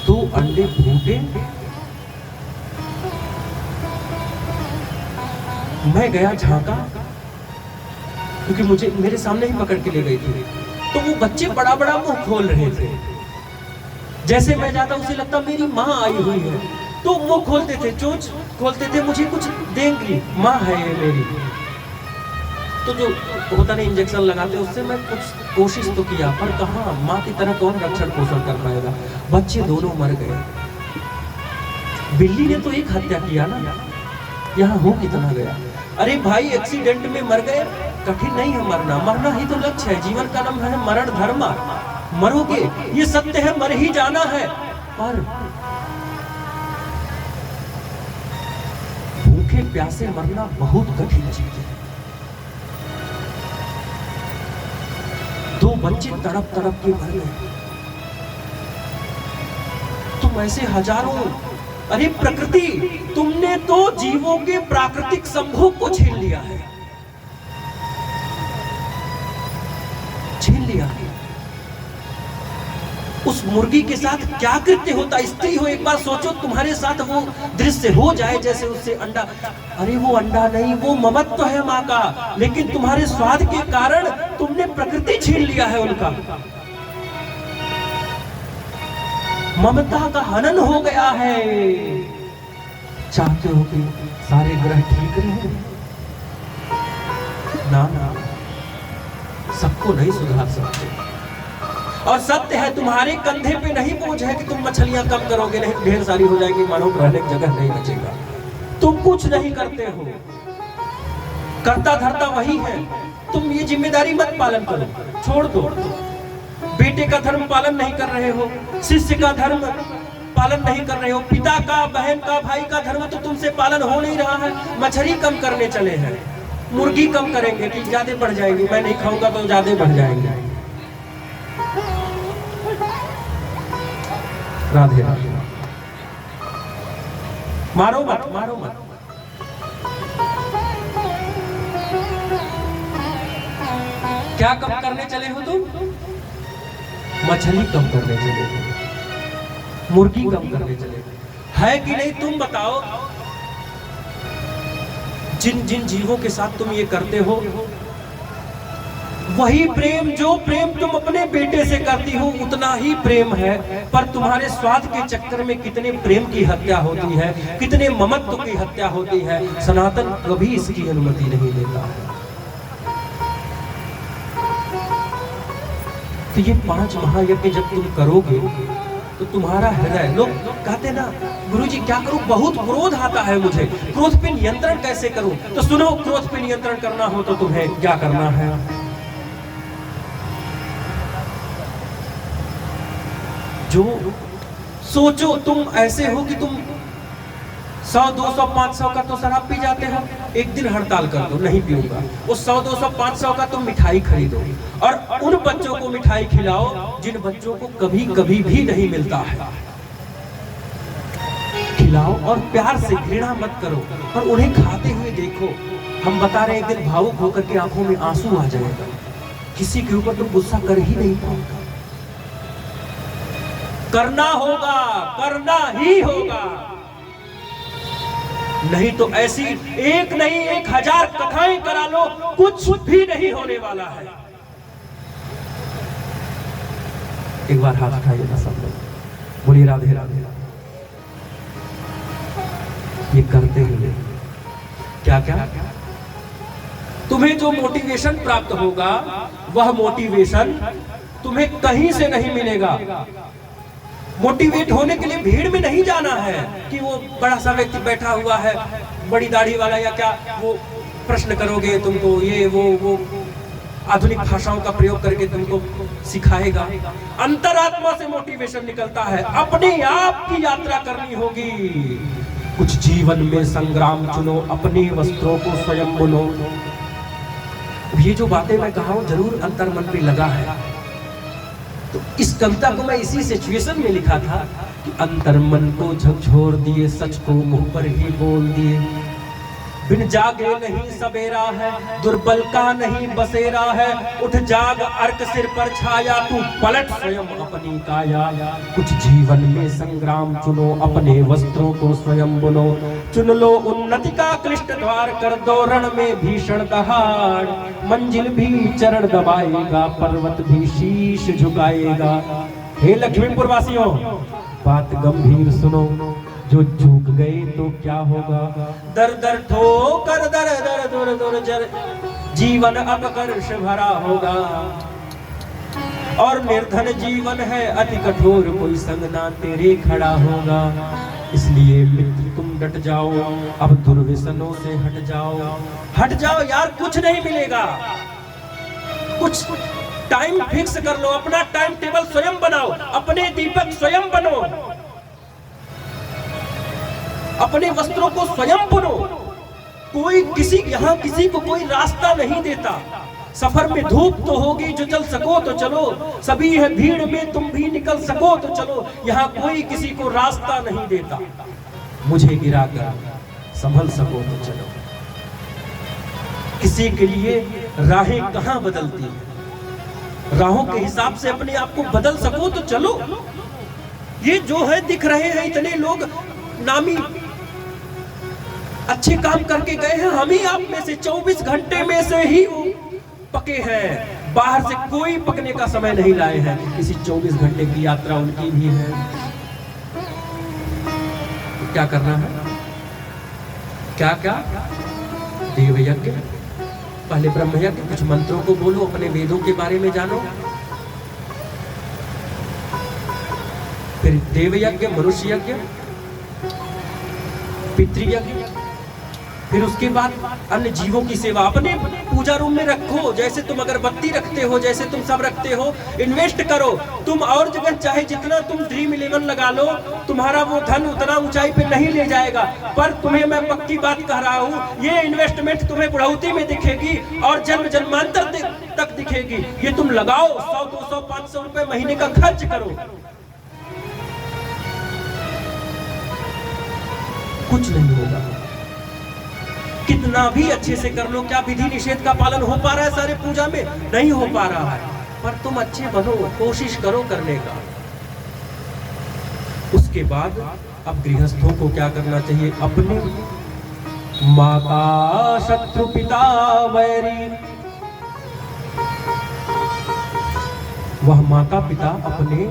2 अंडे फूटे, मैं गया झांका, क्योंकि मेरे सामने ही पकड़ के ले गई थी। तो वो बच्चे बड़ा बड़ा मुंह खोल रहे थे। जैसे मैं जाता उसे लगता मेरी माँ आई हुई है, तो मुंह खोलते थे, चोंच खोलते थे, मुझे कुछ देंगी, माँ है ये मेरी। तो जो होता नहीं इंजेक्शन लगाते, उससे मैं कुछ कोशिश तो किया, पर कहाँ, माँ की तरह कौन रक्षण पोषण कर पाएगा। बच्चे दोनों मर गए। बिल्ली ने तो एक हत्या किया ना, यहाँ हो कितना गया। अरे भाई एक्सीडेंट में मर गए, कठिन नहीं है मरना, मरना ही तो लक्ष्य है। जीवन का नाम है मरण धर्म। मरोगे, ये सत्य है, मर ही जाना है। पर भूखे प्यासे मरना बहुत कठिन चीज है। दो बच्चे तड़प तड़प के मर गए, तुम ऐसे हजारों। अरे प्रकृति, तुमने तो जीवों के प्राकृतिक संभोग को छीन लिया है, छीन लिया है। उस मुर्गी के साथ क्या कृत्य होता, स्त्री हो, एक बार सोचो तुम्हारे साथ वो दृश्य हो जाए जैसे उससे अंडा। अरे वो अंडा नहीं, वो ममत्व तो है माँ का, लेकिन तुम्हारे स्वाद के कारण तुमने प्रकृति छीन लिया है उनका। ममता का हनन हो गया है। चाहते हो कि सारे ग्रह ठीक रहे? ना ना, सबको नहीं सुधार सकते। और सत्य है, तुम्हारे कंधे पे नहीं बोझ है कि तुम मछलियां कम करोगे, नहीं ढेर सारी हो जाएंगी, मानव रहने की जगह नहीं बचेगा। तुम कुछ नहीं करते हो, करता धरता वही है। तुम ये जिम्मेदारी मत पालन करो, छोड़ दो। बेटे का धर्म पालन नहीं कर रहे हो, शिष्य का धर्म पालन नहीं कर रहे हो, पिता का, बहन का, भाई का धर्म तो तुमसे पालन हो नहीं रहा है। मछली कम करने चले हैं, मुर्गी कम करेंगे कि ज्यादा बढ़ जाएगी, मैं नहीं खाऊंगा तो ज्यादा बढ़ जाएंगे। राधे राधे। मारो मत, मारो मत। क्या कम करने चले हो तुम? मछली कम करने चले हो, मुर्गी कम करने चले हो, है कि नहीं? तुम बताओ, जिन जिन जीवों के साथ तुम ये करते हो, वही प्रेम, जो प्रेम तुम अपने बेटे से करती हो उतना ही प्रेम है। पर तुम्हारे स्वाद के चक्कर में कितने प्रेम की हत्या होती है, कितने ममत्व की हत्या होती है। सनातन कभी इसकी अनुमति नहीं देता है। तो ये 5 महायज्ञ जब तुम करोगे तो तुम्हारा हृदय, लोग कहते ना गुरुजी क्या करूं, बहुत क्रोध आता है मुझे, क्रोध पे नियंत्रण कैसे करूं? तो सुनो, क्रोध पे नियंत्रण करना हो तो तुम्हें क्या करना है? जो सोचो, तुम ऐसे हो कि तुम 100, 200, 500 का तो शराब पी जाते हो, एक दिन हड़ताल कर दो, नहीं पीऊंगा। वो 100, 200, 500 का तुम मिठाई खरीदो और उन बच्चों को मिठाई खिलाओ जिन बच्चों को कभी कभी भी नहीं मिलता है। खिलाओ और प्यार से, घृणा मत करो, और उन्हें खाते हुए देखो। हम बता रहे, एक दिन भावुक होकर के आंखों में आंसू आ जाएगा, किसी के ऊपर तुम गुस्सा कर ही नहीं पाओगे। करना होगा, करना ही होगा, नहीं तो ऐसी एक नहीं 1000 कथाएं करा लो, कुछ भी नहीं होने वाला है। एक बार हाथ उठाइए ना सब लोग, बोलिए राधे राधे। ये करते हुए क्या क्या तुम्हें जो मोटिवेशन प्राप्त होगा, वह मोटिवेशन तुम्हें कहीं से नहीं मिलेगा। मोटिवेट होने के लिए भीड़ में नहीं जाना है कि वो बड़ा सा व्यक्ति बैठा हुआ है, बड़ी दाढ़ी वाला, या क्या वो प्रश्न करोगे तुमको, ये वो आधुनिक भाषाओं का प्रयोग करके तुमको सिखाएगा। अंतरात्मा से मोटिवेशन निकलता है, अपने आप की यात्रा करनी होगी। कुछ जीवन में संग्राम चुनो, अपने वस्त्रों को स्वयं बुनो। ये जो बातें मैं कहा हूं जरूर अंतर मन पे लगा है। तो इस कविता को मैं इसी सिचुएशन में लिखा था कि अंतर मन को झकझोर दिए, सच को मुंह पर ही बोल दिए। बिन जागे नहीं सवेरा है, दुर्बल का नहीं बसेरा है। उठ जाग अर्क सिर पर छाया, तू पलट स्वयं अपनी काया। कुछ जीवन में संग्राम चुनो, अपने वस्त्रों को स्वयं बुनो। चुन लो उन्नति का क्लिष्ट द्वार, कर दो रण में भीषण दहाड़। मंजिल भी चरण दबाएगा, पर्वत भी शीश झुकाएगा। हे लक्ष्मीपुर वासियों, बात गंभीर सुनो, जो चूक गए तो क्या होगा। दर दर ठोकर दर दर दुर दुर जर, जीवन अपकर्ष भरा होगा। और निर्धन जीवन है अति कठोर, कोई संग ना तेरे खड़ा होगा। इसलिए मित्र तुम डट जाओ, अब दुर्व्यसनों से हट जाओ। हट जाओ यार, कुछ नहीं मिलेगा। कुछ टाइम फिक्स कर लो, अपना टाइम टेबल स्वयं बनाओ, अपने दीपक स्वयं बनो, अपने वस्त्रों को स्वयं बुनो। कोई यहाँ किसी को कोई रास्ता नहीं देता। सफर में धूप तो होगी, जो चल सको तो चलो। सभी है भीड़ में, तुम भी निकल सको तो चलो। यहाँ कोई किसी को रास्ता नहीं देता। मुझे गिरा कर संभल सको तो चलो। किसी के लिए राहें कहाँ बदलती है, राहों के हिसाब से अपने आप को बदल सको तो चलो। ये जो है दिख रहे हैं इतने लोग नामी अच्छे काम करके गए हैं, हम ही आप में से 24 घंटे में से ही वो पके हैं। बाहर से कोई पकने का समय नहीं लाए हैं। इसी 24 घंटे की यात्रा उनकी भी है। क्या करना है, क्या क्या देव यज्ञ, पहले ब्रह्म यज्ञ, कुछ मंत्रों को बोलो, अपने वेदों के बारे में जानो। फिर देव यज्ञ, मनुष्य यज्ञ, पितृयज्ञ, फिर उसके बाद अन्य जीवों की सेवा। अपने पूजा रूम में रखो, जैसे तुम अगरबत्ती रखते हो, जैसे तुम सब रखते हो। इन्वेस्ट करो तुम, और जगह चाहे जितना तुम ड्रीम 11 लगा लो, तुम्हारा वो धन उतना ऊंचाई पे नहीं ले जाएगा। पर तुम्हें मैं पक्की बात कह रहा हूँ, ये इन्वेस्टमेंट तुम्हें बढ़ोतरी में दिखेगी और जन्म जन्मांतर तक दिखेगी। ये तुम लगाओ, 100, 200, 500 रुपए महीने का खर्च करो, कुछ नहीं होगा। कितना भी अच्छे से कर लो, क्या विधि निषेध का पालन हो पा रहा है सारे पूजा में? नहीं हो पा रहा है। पर तुम अच्छे बनो, कोशिश करो करने का। उसके बाद अब गृहस्थों को क्या करना चाहिए? अपने माता शत्रु पिता वैरी, वह माता पिता अपने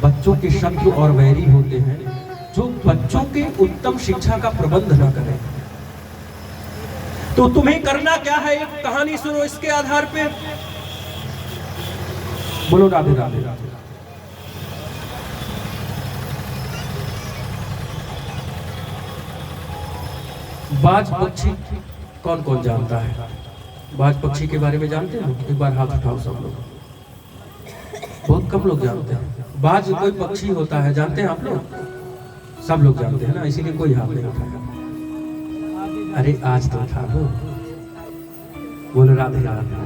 बच्चों के शत्रु और वैरी होते हैं, जो बच्चों के उत्तम शिक्षा का प्रबंध न करें। तो तुम्हें करना क्या है? एक कहानी सुनो, इसके आधार पे बोलो राधे राधे। बाज पक्षी कौन कौन जानता है? बाज पक्षी के बारे में जानते हो? एक बार हाथ उठाओ सब लोग। बहुत कम लोग जानते हैं। बाज कोई पक्षी होता है, जानते हैं आप लोग? सब लोग जानते हैं ना, इसीलिए कोई हाथ नहीं उठाया। अरे आज तो उठा दो, बोलो राधे राधे।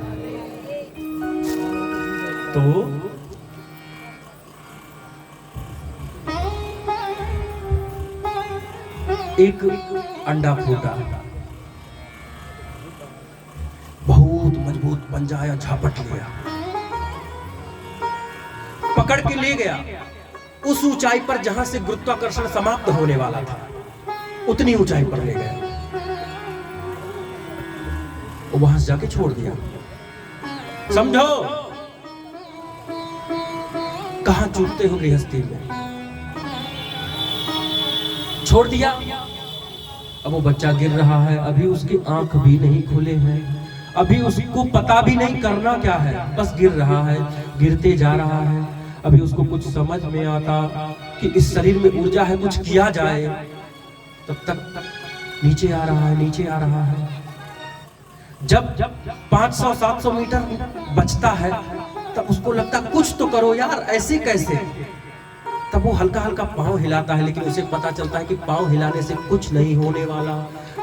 तो एक अंडा फूटा, बहुत मजबूत पंजा आया, झपट लिया, पकड़ के ले गया उस ऊंचाई पर जहां से गुरुत्वाकर्षण समाप्त होने वाला था, उतनी ऊंचाई पर ले गया। वहां से जाके छोड़ दिया। समझो कहां चूकते हो गृहस्थी में। छोड़ दिया, अब वो बच्चा गिर रहा है, अभी उसकी आंख भी नहीं खुले हैं, अभी उसको पता भी नहीं करना क्या है, बस गिर रहा है, गिरते जा रहा है। अभी उसको कुछ समझ में आता कि इस शरीर में ऊर्जा है, कुछ किया जाए। तब तक नीचे आ रहा है, नीचे आ रहा है। जब 500-700 मीटर बचता है, तब उसको लगता कुछ तो करो यार, ऐसे कैसे। तब वो हल्का हल्का पांव हिलाता है, लेकिन उसे पता चलता है कि पांव हिलाने से कुछ नहीं होने वाला।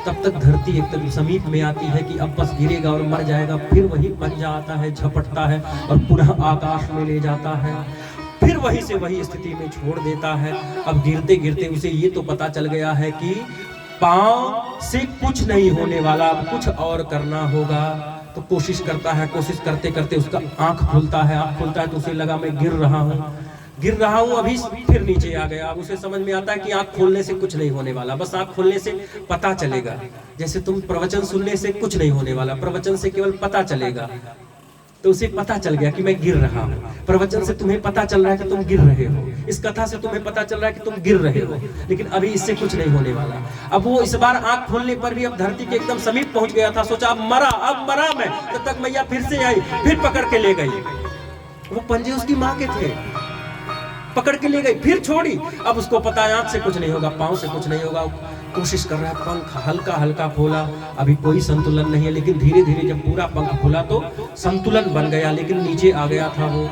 तब तक धरती एकदम समीप में आती है कि अब बस गिरेगा और मर जाएगा। फिर वही पंजा आता है, झपटता है और पुनः आकाश में ले जाता है। फिर वही से वही स्थिति में छोड़ देता है। अब गिरते गिरते उसे ये तो पता चल गया है कि पांव से कुछ नहीं होने वाला, अब कुछ और करना होगा। तो कोशिश करता है, कोशिश करते करते उसका आंख खुलता है, आंख खुलता है तो उसे लगा मैं गिर रहा हूँ अभी, फिर नीचे आ गया। अब उसे समझ में आता है कि आंख खोलने से कुछ नहीं होने वाला, बस आंख खोलने से पता चलेगा। जैसे तुम प्रवचन सुनने से कुछ नहीं होने वाला, प्रवचन से केवल पता चलेगा। तो उसे पता चल गया कि मैं गिर रहा हूँ। प्रवचन से तुम्हें पता चल रहा है कि तुम गिर रहे हो, इस कथा से तुम्हें पता चल रहा है कि तुम गिर रहे हो, लेकिन अभी इससे कुछ नहीं होने वाला। अब वो इस बार आंख खोलने पर भी अब धरती के एकदम समीप पहुंच गया था। सोचा अब मरा मैं। तब तक मैया फिर से आई, फिर पकड़ के ले गई। वो पंजे उसकी माँ के थे, पकड़ के ले गई, फिर छोड़ी। अब उसको पता है आंख से कुछ नहीं होगा, पाँव से कुछ नहीं होगा। कोशिश कर रहा है, पंख हल्का हल्का खोला, अभी कोई संतुलन नहीं है। लेकिन धीरे धीरे जब पूरा पंख खुला तो संतुलन बन गया, लेकिन नीचे आ गया था वो।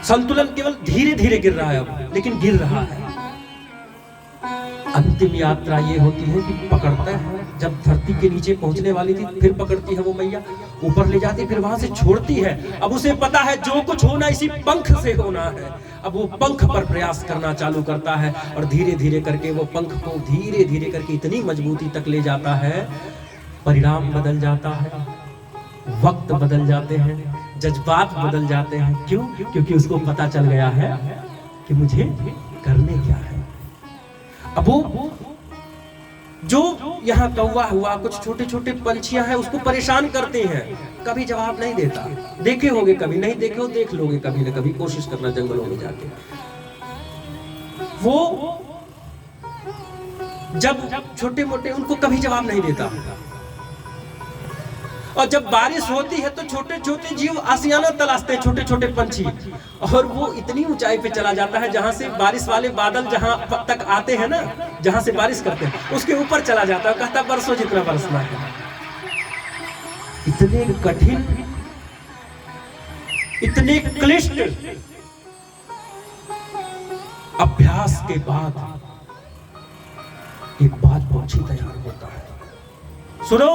संतुलन केवल धीरे धीरे गिर रहा है अब, लेकिन गिर रहा है। अंतिम यात्रा ये होती है कि पकड़ता है, जब धरती के नीचे पहुंचने वाली थी फिर पकड़ती है वो मैया, ऊपर ले जाती, फिर वहां से छोड़ती है। अब उसे पता है जो कुछ होना इसी पंख से होना है। अब वो पंख पर प्रयास करना चालू करता है और धीरे धीरे करके वो पंख को धीरे धीरे करके इतनी मजबूती तक ले जाता है, परिणाम बदल जाता है, वक्त बदल जाते हैं, जज्बात बदल जाते हैं। क्यों? क्योंकि उसको पता चल गया है कि मुझे करने क्या है। अब वो जो यहाँ कौवा हुआ, कुछ छोटे छोटे पंछियां हैं, उसको परेशान करते हैं, कभी जवाब नहीं देता। देखे होगे, कभी नहीं देखे हो, देख लोगे कभी न कभी, कोशिश करना जंगलों में जाके। वो जब छोटे मोटे, उनको कभी जवाब नहीं देता। और जब बारिश होती है तो छोटे छोटे जीव आशियाना तलाशते हैं, छोटे छोटे पंछी, और वो इतनी ऊंचाई पे चला जाता है जहां से बारिश वाले बादल जहां तक आते हैं ना, जहां से बारिश करते हैं, उसके ऊपर चला जाता है, कहता बरसों जितना बरसना है। इतने कठिन, इतने क्लिष्ट अभ्यास के बाद एक बात पक्षी तैयार होता है। सुनो,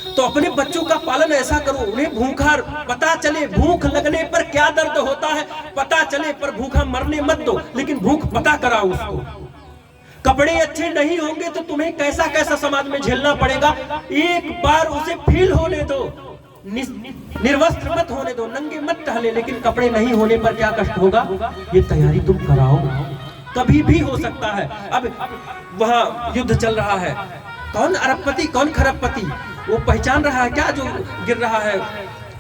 तो अपने बच्चों का पालन ऐसा करो, उन्हें भूखा पता चले, भूख लगने पर क्या दर्द होता है पता चले, पर भूखा मरने मत दो, लेकिन भूख पता कराओ उसको। कपड़े अच्छे नहीं होंगे तो तुम्हें कैसा कैसा समाज में झेलना पड़ेगा, एक बार उसे फील होने दो। निर्वस्त्र मत होने दो, नंगे मत टहले, लेकिन कपड़े नहीं होने पर क्या कष्ट होगा, ये तैयारी तुम कराओ। कभी भी हो सकता है। अब वहां युद्ध चल रहा है, कौन अरबपति कौन खरबपति, वो पहचान रहा है क्या जो गिर रहा है?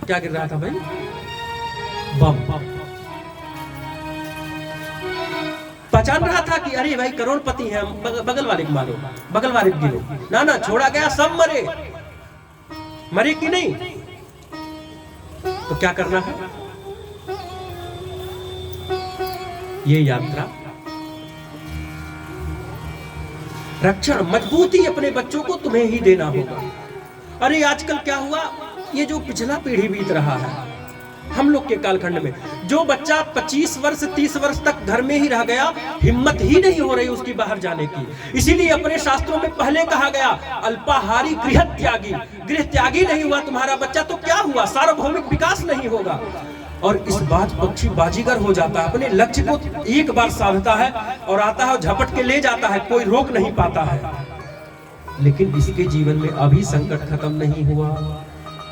क्या गिर रहा था भाई? बम। पहचान रहा था कि अरे भाई करोड़पति है, बगल वाले को मारो, बगल वाले को गिरो। ना छोड़ा गया, सब मरे। मरे कि नहीं? तो क्या करना है? ये यात्रा रक्षण, मजबूती अपने बच्चों को तुम्हें ही देना होगा। अरे आजकल क्या हुआ, ये जो पिछला पीढ़ी बीत रहा है, हम लोग के कालखंड में जो बच्चा 25 वर्ष 30 वर्ष तक घर में ही रह गया, हिम्मत ही नहीं हो रही उसकी बाहर जाने की। इसीलिए अपने शास्त्रों में पहले कहा गया, अल्पाहारी गृह त्यागी। गृह त्यागी नहीं हुआ तुम्हारा बच्चा तो क्या हुआ, सार्वभौमिक विकास नहीं होगा। और इस बात पक्षी बाजीगर हो जाता है, अपने लक्ष्य को एक बार साधता है और आता है, झपट के ले जाता है, कोई रोक नहीं पाता है। लेकिन इसके जीवन में अभी संकट खत्म नहीं हुआ,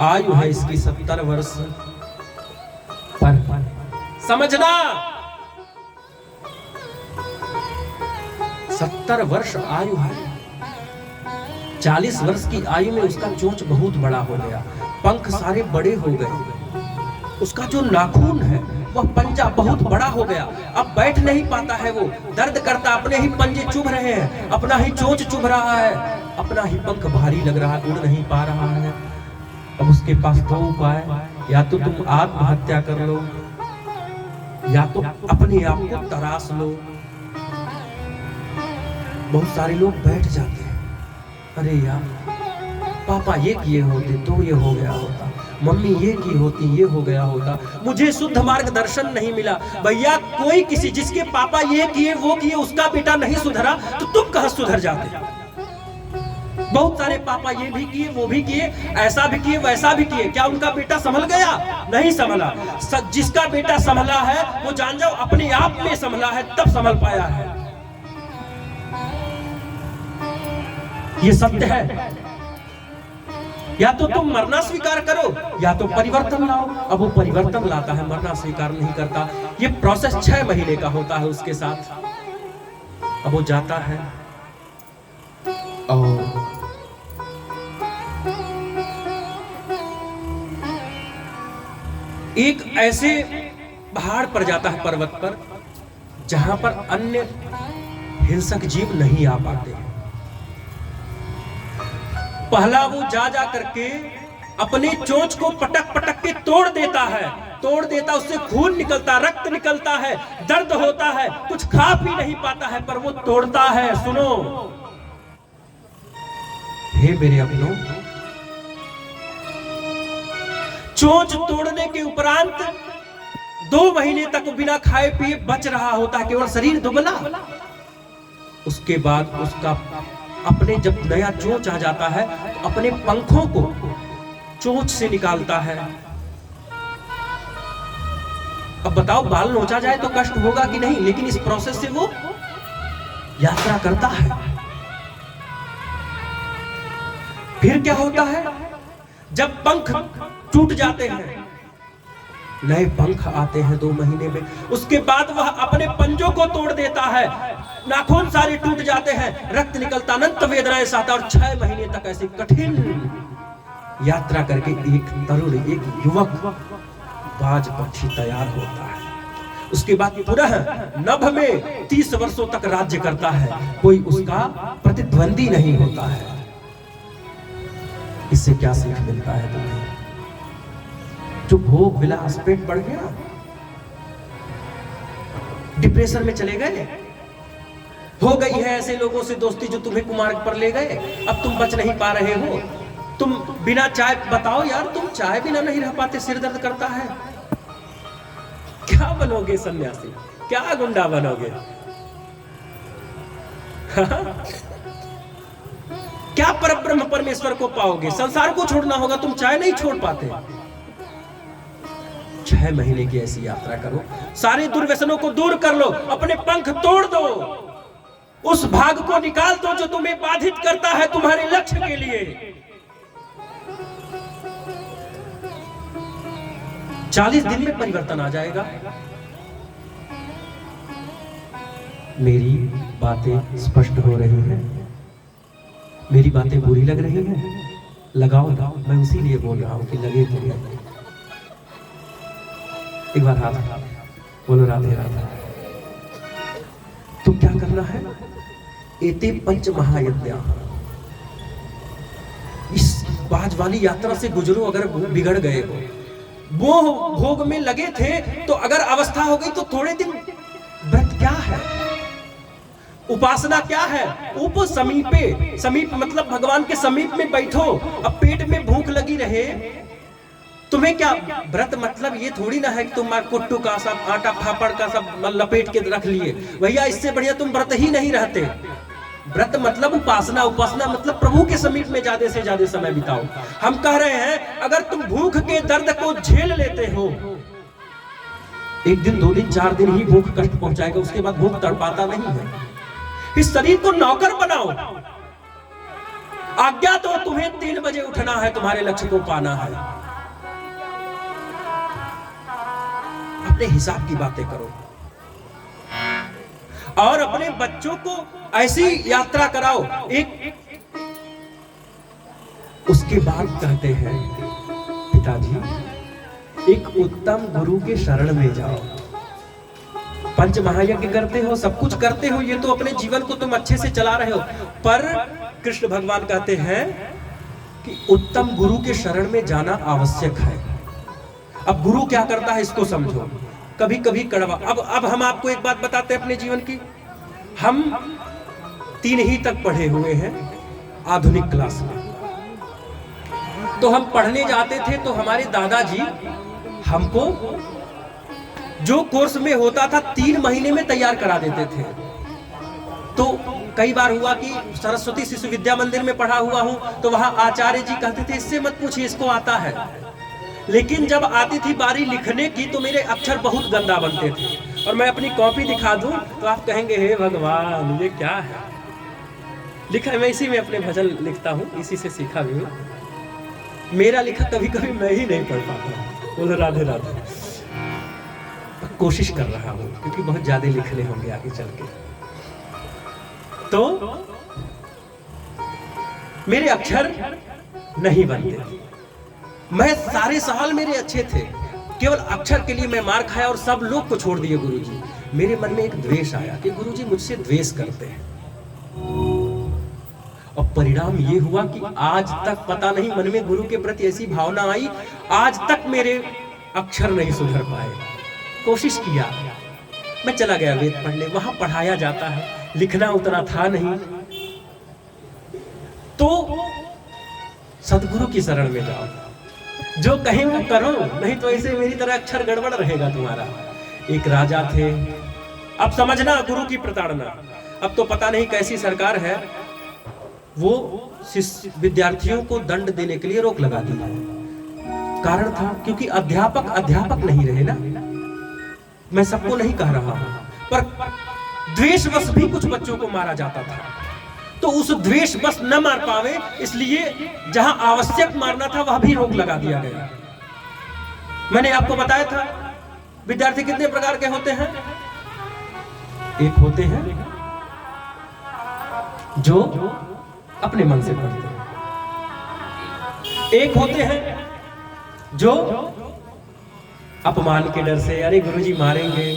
आयु है इसकी 70 वर्ष पर। समझना, 70 वर्ष आयु है। 40 वर्ष की आयु में उसका चोंच बहुत बड़ा हो गया, पंख सारे बड़े हो गए, उसका जो नाखून है वह पंजा बहुत बड़ा हो गया, अब बैठ नहीं पाता है, वो दर्द करता, अपने ही पंजे चुभ रहे हैं, अपना ही चोंच चुभ रहा है, अपना ही पंख भारी लग रहा है, उड़ नहीं पा रहा है। अब उसके पास दो उपाय, या तो तुम आत्महत्या कर लो, या तो अपने आप को तराश लो। बहुत सारे लोग बैठ जाते हैं, अरे यार पापा ये किए होते तो ये हो गया होता, मम्मी ये की होती ये हो गया होता, मुझे शुद्ध मार्गदर्शन नहीं मिला। भैया कोई किसी, जिसके पापा ये किए वो किए, उसका बेटा नहीं सुधरा तो तुम कहां सुधर जाते? बहुत सारे पापा ये भी किए वो भी किए, ऐसा भी किए वैसा भी किए, क्या उनका बेटा संभल गया? नहीं संभला। जिसका बेटा संभला है वो जान जाओ अपने आप में संभला है, तब संभल पाया है। ये सत्य है। या तो तुम मरना स्वीकार करो या तो परिवर्तन लाओ। अब वो परिवर्तन लाता है, मरना स्वीकार नहीं करता। ये प्रोसेस 6 महीने का होता है उसके साथ। अब वो जाता है और एक ऐसे पहाड़ पर जाता है, पर्वत पर, जहां पर अन्य हिंसक जीव नहीं आ पाते। पहला वो जा करके अपने चोंच को पटक पटक के तोड़ देता है, उससे खून निकलता, रक्त निकलता है, दर्द होता है, कुछ खा पी नहीं पाता है, पर वो तोड़ता है। सुनो हे मेरे अपनों, चोंच तोड़ने के उपरांत 2 महीने तक बिना खाए पिए बच रहा होता है, केवल शरीर दुबला। उसके बाद उसका अपने जब नया चोंच आ जाता है तो अपने पंखों को चोंच से निकालता है। अब बताओ, बाल नोचा जाए तो कष्ट होगा कि नहीं, लेकिन इस प्रोसेस से वो यात्रा करता है। फिर क्या होता है, जब पंख टूट जाते हैं, नए पंख आते हैं 2 महीने में। उसके बाद वह अपने पंजों को तोड़ देता है, नाखून सारे टूट जाते हैं, रक्त निकलता, अनंत वेदनाएं सहता, और 6 महीने तक ऐसी कठिन यात्रा करके एक तरुण, एक युवक बाज पक्षी तैयार होता है। उसके बाद पुनः नभ में 30 वर्षों तक राज्य करता है, कोई उसका प्रतिद्वंदी नहीं होता है। इससे क्या सीख मिलता है तुम्हें? जो भोग विलास, पेट बढ़ गया, डिप्रेशन में चले गए, हो गई है ऐसे लोगों से दोस्ती जो तुम्हें कुमार्ग पर ले गए, अब तुम बच नहीं पा रहे हो। तुम बिना चाय, बताओ यार, तुम चाय बिना नहीं रह पाते, सिर दर्द करता है। क्या बनोगे सन्यासी, क्या गुंडा बनोगे? क्या परब्रह्म परमेश्वर को पाओगे? संसार को छोड़ना होगा, तुम चाय नहीं छोड़ पाते। 6 महीने की ऐसी यात्रा करो, सारे दुर्व्यसनों को दूर कर लो, अपने पंख तोड़ दो, उस भाग को निकाल दो जो तुम्हें बाधित करता है तुम्हारे लक्ष्य के लिए। 40 दिन में परिवर्तन आ जाएगा। मेरी बातें स्पष्ट हो रही हैं, मेरी बातें बुरी लग रही हैं? लगाओ, मैं उसी लिए बोल रहा हूं कि लगे तो। एक बार हाथ बोलो, राधे राधे। तो क्या करना है? एते पंच महायज्ञ, इस बाज वाली यात्रा से गुजरो। अगर बिगड़ गए हो, वो भोग में लगे थे, तो अगर अवस्था हो गई तो थोड़े दिन व्रत क्या है, उपासना क्या है? उप समीपे, समीप मतलब भगवान के समीप में बैठो। अब पेट में भूख लगी रहे, तुम्हें क्या व्रत मतलब ये थोड़ी ना है कि तुम कुट्टू का सब आटा फापड़ का सब लपेट के रख लिए। भैया, इससे बढ़िया तुम व्रत ही नहीं रहते। व्रत मतलब उपासना, उपासना मतलब प्रभु के समीप में ज्यादा से ज्यादा समय बिताओ। हम कह रहे हैं, अगर तुम भूख के दर्द को झेल लेते हो, 1 दिन 2 दिन 4 दिन ही भूख कष्ट पहुंचाएगा, उसके बाद भूख तड़पाता नहीं है। इस शरीर को नौकर बनाओ। आज्ञा तो तुम्हें 3 बजे उठना है, तुम्हारे लक्ष्य को पाना है। अपने हिसाब की बातें करो और अपने बच्चों को ऐसी यात्रा कराओ। उसके बाद कहते हैं, पिताजी एक उत्तम गुरु के शरण में जाओ। पंच महायज्ञ करते हो, सब कुछ करते हो, ये तो अपने जीवन को तुम अच्छे से चला रहे हो, पर कृष्ण भगवान कहते हैं कि उत्तम गुरु के शरण में जाना आवश्यक है। अब गुरु क्या करता है इसको समझो। कभी कभी कड़वा। अब हम आपको एक बात बताते हैं अपने जीवन की। हम 3 ही तक पढ़े हुए हैं आधुनिक क्लास में। तो हम पढ़ने जाते थे तो हमारे दादाजी हमको जो कोर्स में होता था 3 महीने में तैयार करा देते थे। तो कई बार हुआ कि सरस्वती शिशु विद्या मंदिर में पढ़ा हुआ हूं, तो वहां आचार्य जी कहते थे, इससे मत पूछिए, इसको आता है। लेकिन जब आती थी बारी लिखने की तो मेरे अक्षर बहुत गंदा बनते थे, और मैं अपनी कॉपी दिखा दूं तो आप कहेंगे, हे भगवान ये क्या है। लिखा है, मैं इसी में अपने भजन लिखता हूँ, इसी से सीखा भी हूँ। मेरा लिखा कभी कभी मैं ही नहीं पढ़ पाता। बोलो राधे राधे। कोशिश कर रहा हूँ क्योंकि बहुत ज्यादा लिखने होंगे आगे चल के। तो मेरे अक्षर नहीं बनते। मैं सारे सवाल मेरे अच्छे थे, केवल अक्षर के लिए मैं मार खाया और सब लोग को छोड़ दिए गुरुजी। मेरे मन में एक द्वेष आया कि गुरुजी मुझसे द्वेष करते हैं, और परिणाम ये हुआ कि आज तक पता नहीं मन में गुरु के प्रति ऐसी भावना आई, आज तक मेरे अक्षर नहीं सुधर पाए। कोशिश किया, मैं चला गया वेद पढ़ने, वहां पढ़ाया जाता है, लिखना उतना था नहीं। तो सदगुरु की शरण में जाओ, जो कहें वो करो, नहीं तो ऐसे मेरी तरह अक्षर गड़बड़ रहेगा तुम्हारा। एक राजा थे, अब समझना गुरु की प्रताड़ना। अब तो पता नहीं कैसी सरकार है, वो विद्यार्थियों को दंड देने के लिए रोक लगा दी। कारण था क्योंकि अध्यापक नहीं रहे ना। मैं सबको नहीं कह रहा हूं, पर द्वेषवश भी कुछ बच्चों को मारा जाता था। तो उस द्वेषवश न मार पावे, इसलिए जहां आवश्यक मारना था वहां भी रोक लगा दिया गया। मैंने आपको बताया था विद्यार्थी कितने प्रकार के होते हैं। एक होते हैं जो अपने मन से पढ़ते हैं, एक होते हैं जो अपमान के डर से, अरे गुरुजी मारेंगे,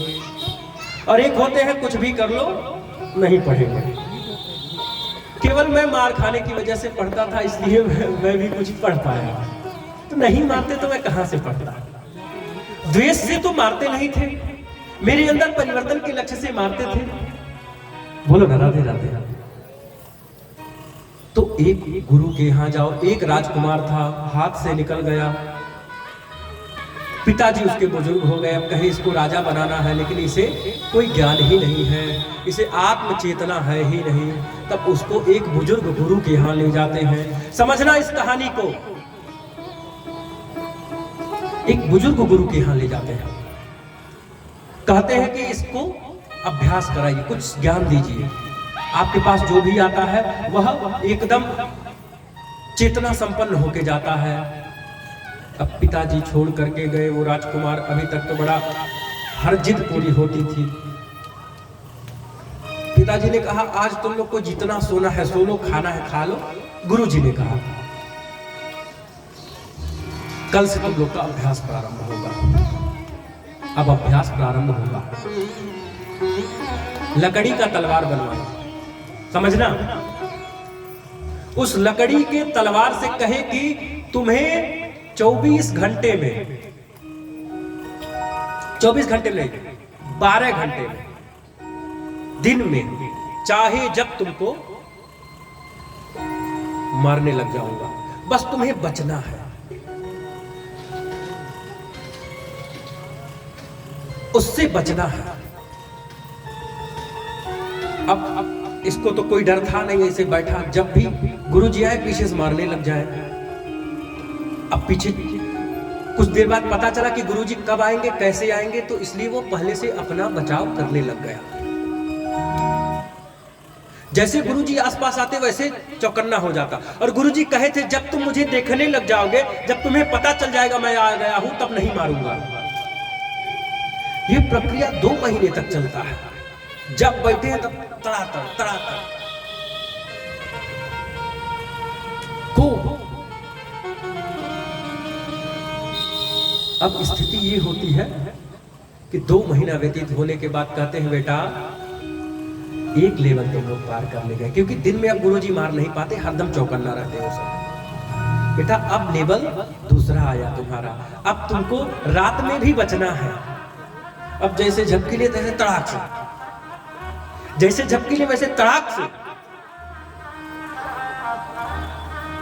और एक होते हैं कुछ भी कर लो नहीं पढ़ेंगे। केवल मैं मार खाने की वजह से पढ़ता था, इसलिए मैं भी कुछ पढ़ पाया। तो नहीं मारते तो मैं कहां से पढ़ता। द्वेष से तो मारते नहीं थे, मेरे अंदर परिवर्तन के लक्ष्य से मारते थे। बोलो ना राधे राधे। तो एक गुरु के यहां जाओ, एक राजकुमार था, हाथ से निकल गया, पिताजी उसके बुजुर्ग हो गए। अब कहे इसको राजा बनाना है, लेकिन इसे कोई ज्ञान ही नहीं है, इसे आत्म चेतना है ही नहीं। तब उसको एक बुजुर्ग गुरु के यहां ले जाते हैं। समझना इस कहानी को, एक बुजुर्ग गुरु के यहां ले जाते हैं, कहते हैं कि इसको अभ्यास कराइए, कुछ ज्ञान दीजिए, आपके पास जो भी आता है वह एकदम चेतना संपन्न होके जाता है। अब पिताजी छोड़ करके गए, वो राजकुमार अभी तक तो बड़ा हर जिद पूरी होती थी। पिताजी ने कहा आज तुम लोग को जितना सोना है सो लो, खाना है खा लो। गुरुजी ने कहा कल से तुम लोग का अभ्यास प्रारंभ होगा। अब अभ्यास प्रारंभ होगा, लकड़ी का तलवार बनवाना। समझना, उस लकड़ी के तलवार से कहे कि तुम्हें 24 घंटे में, 24 घंटे नहीं 12 घंटे में, दिन में चाहे जब तुमको मारने लग जाऊंगा, बस तुम्हें बचना है। उससे बचना है। अब इसको तो कोई डर था नहीं, ऐसे बैठा, जब भी गुरुजी आए पीछे से मारने लग जाए। अब पीछे कुछ देर बाद पता चला कि गुरुजी कब आएंगे, कैसे आएंगे, तो इसलिए वो पहले से अपना बचाव करने लग गया। जैसे गुरुजी आसपास आते वैसे चौकन्ना हो जाता। और गुरुजी कहे थे जब तुम मुझे देखने लग जाओगे, जब तुम्हें पता चल जाएगा मैं आ गया हूं, तब नहीं मारूंगा। ये प्रक्रिया 2 महीने तक चलता है। जब बैठे हैं तब तड़ातड़ तड़ातड़ खूब। अब स्थिति ये होती है कि 2 महीना व्यतीत होने के बाद कहते हैं बेटा एक लेवल तुम लोग पार कर ले गए, क्योंकि दिन में अब गुरुजी मार नहीं पाते, हरदम चौकन्ना रहते हो सब। बेटा अब लेवल दूसरा आया तुम्हारा, अब तुमको रात में भी बचना है। अब जैसे झपकी लिए तैसे तड़ाक से, जैसे झपकी लिए वैसे तड़ाक से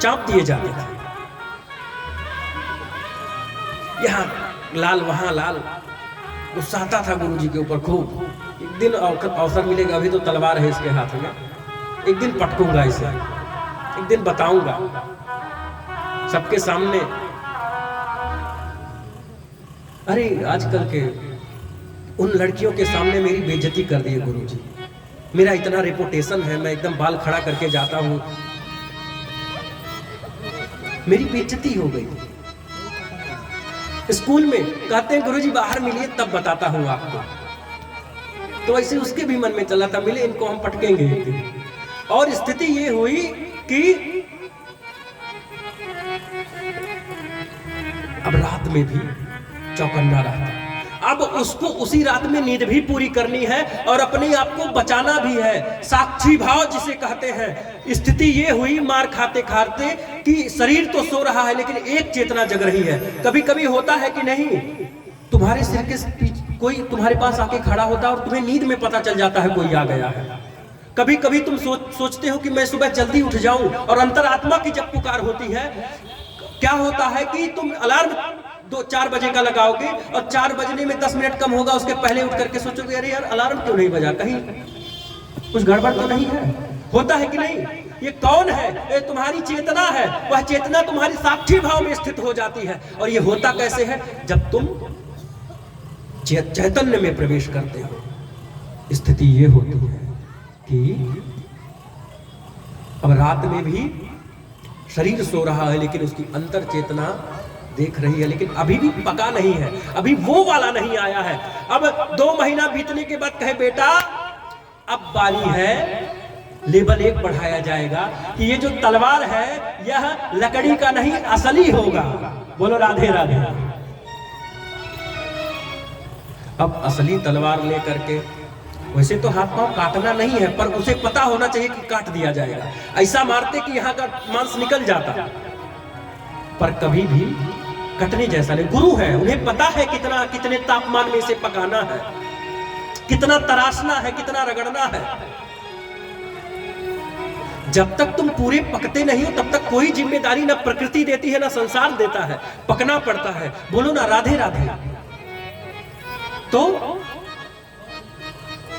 चाप दिए जाते थे। यहां लाल वहां लाल, गुस्सा आता था गुरुजी के ऊपर खूब। एक दिन अवसर मिलेगा, अभी तो तलवार है इसके हाथ में, एक दिन पटकूंगा इसे, एक दिन बताऊंगा सबके सामने। अरे आजकल के उन लड़कियों के सामने मेरी बेइज्जती कर दी है गुरुजी। मेरा इतना रेपुटेशन है, मैं एकदम बाल खड़ा करके जाता हूं, मेरी बेइज्जती हो गई। स्कूल में कहते हैं गुरुजी बाहर मिलिए तब बताता हूं आपको, तो ऐसे उसके भी मन में चला था मिले इनको हम पटकेंगे एक दिन। और स्थिति ये हुई कि अब रात में भी चौकन्ना रहता, अब उसको उसी रात में नींद भी पूरी करनी है और अपने आप को बचाना भी है, साक्षी भाव जिसे कहते हैं। स्थिति ये हुई मार खाते खाते कि शरीर तो सो रहा है लेकिन एक चेतना जग रही है। कभी कभी होता है कि नहीं, तुम्हारे सिर के कोई तुम्हारे पास आके खड़ा होता है और तुम्हें नींद में पता चल जाता है कोई आ गया है। कभी कभी तुम सोचते हो कि मैं सुबह जल्दी उठ जाऊं, और अंतरात्मा की जब पुकार होती है, क्या होता है कि तुम अलार्म 4 बजे का लगाओगे और 4 बजने में 10 मिनट कम होगा, उसके पहले उठ करके सोचोगे अरे यार अलार्म क्यों नहीं बजा, कहीं कुछ गड़बड़ तो नहीं है। होता है कि नहीं? ये कौन है? ये तुम्हारी चेतना है। वह चेतना तुम्हारी साक्षी भाव में स्थित हो जाती है। और ये होता कैसे है? जब तुम चैतन्य में प्रवेश करते हो। स्थिति ये होती है कि अब रात में भी शरीर सो रहा है लेकिन उसकी अंतर चेतना देख रही है, लेकिन अभी भी पका नहीं है, अभी वो वाला नहीं आया है। अब 2 महीना बीतने के बाद कहे बेटा अब बारी है लेवल 1 बढ़ाया जाएगा कि ये जो तलवार है यह लकड़ी का नहीं असली होगा। बोलो राधे राधे। अब असली तलवार लेकर के, वैसे तो हाथ पांव काटना नहीं है पर उसे पता होना चाहिए कि काट दिया जाएगा, ऐसा मारते कि यहाँ का मांस निकल जाता, पर कभी भी कटने जैसा नहीं। गुरु है, उन्हें पता है कितने तापमान में इसे पकाना है, कितना तराशना है, कितना रगड़ना है। जब तक तुम पूरे पकते नहीं हो तब तक कोई जिम्मेदारी ना प्रकृति देती है ना संसार देता है, पकना पड़ता है। बोलो ना राधे राधे। तो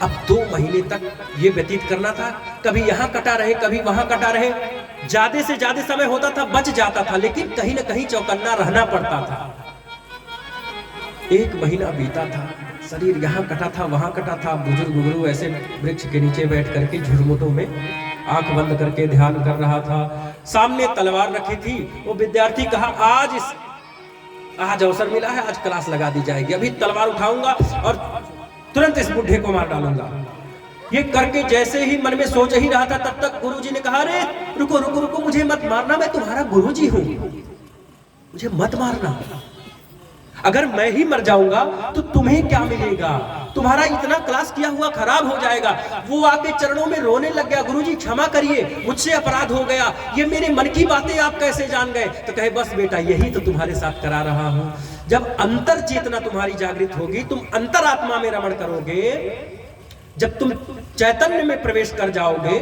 अब 2 महीने तक ये व्यतीत करना था, कभी यहां कटा रहे कभी वहां कटा रहे, ज्यादा से ज्यादा समय होता था बच जाता था, लेकिन कहीं ना कहीं चौकन्ना रहना पड़ता था। 1 महीना बीता था, शरीर यहाँ कटा था वहां कटा था। बुजुर्ग गुरु ऐसे वृक्ष के नीचे बैठ करके झुरमुटों में आंख बंद करके ध्यान कर रहा था। सामने तलवार रखी थी। वो विद्यार्थी कहा आज अवसर मिला है, आज क्लास लगा दी जाएगी, अभी तलवार उठाऊंगा और तुरंत इस बुढ़े को मार डालूंगा। ये करके जैसे ही मन में सोच ही रहा था तब तक गुरुजी ने कहा अरे रुको रुको रुको, मुझे मत मारना, मैं तुम्हारा गुरुजी हूं, मुझे मत मारना। अगर मैं ही मर जाऊंगा तो तुम्हें क्या मिलेगा? तुम्हारा इतना क्लास किया हुआ खराब हो जाएगा। वो आके चरणों में रोने लग गया, गुरुजी क्षमा करिए, मुझसे अपराध हो गया, ये मेरे मन की बातें आप कैसे जान गए? तो कहे बस बेटा यही तो तुम्हारे साथ करा रहा हूं। जब अंतर चेतना तुम्हारी जागृत होगी, तुम अंतरात्मा में रमण करोगे, जब तुम चैतन्य में प्रवेश कर जाओगे,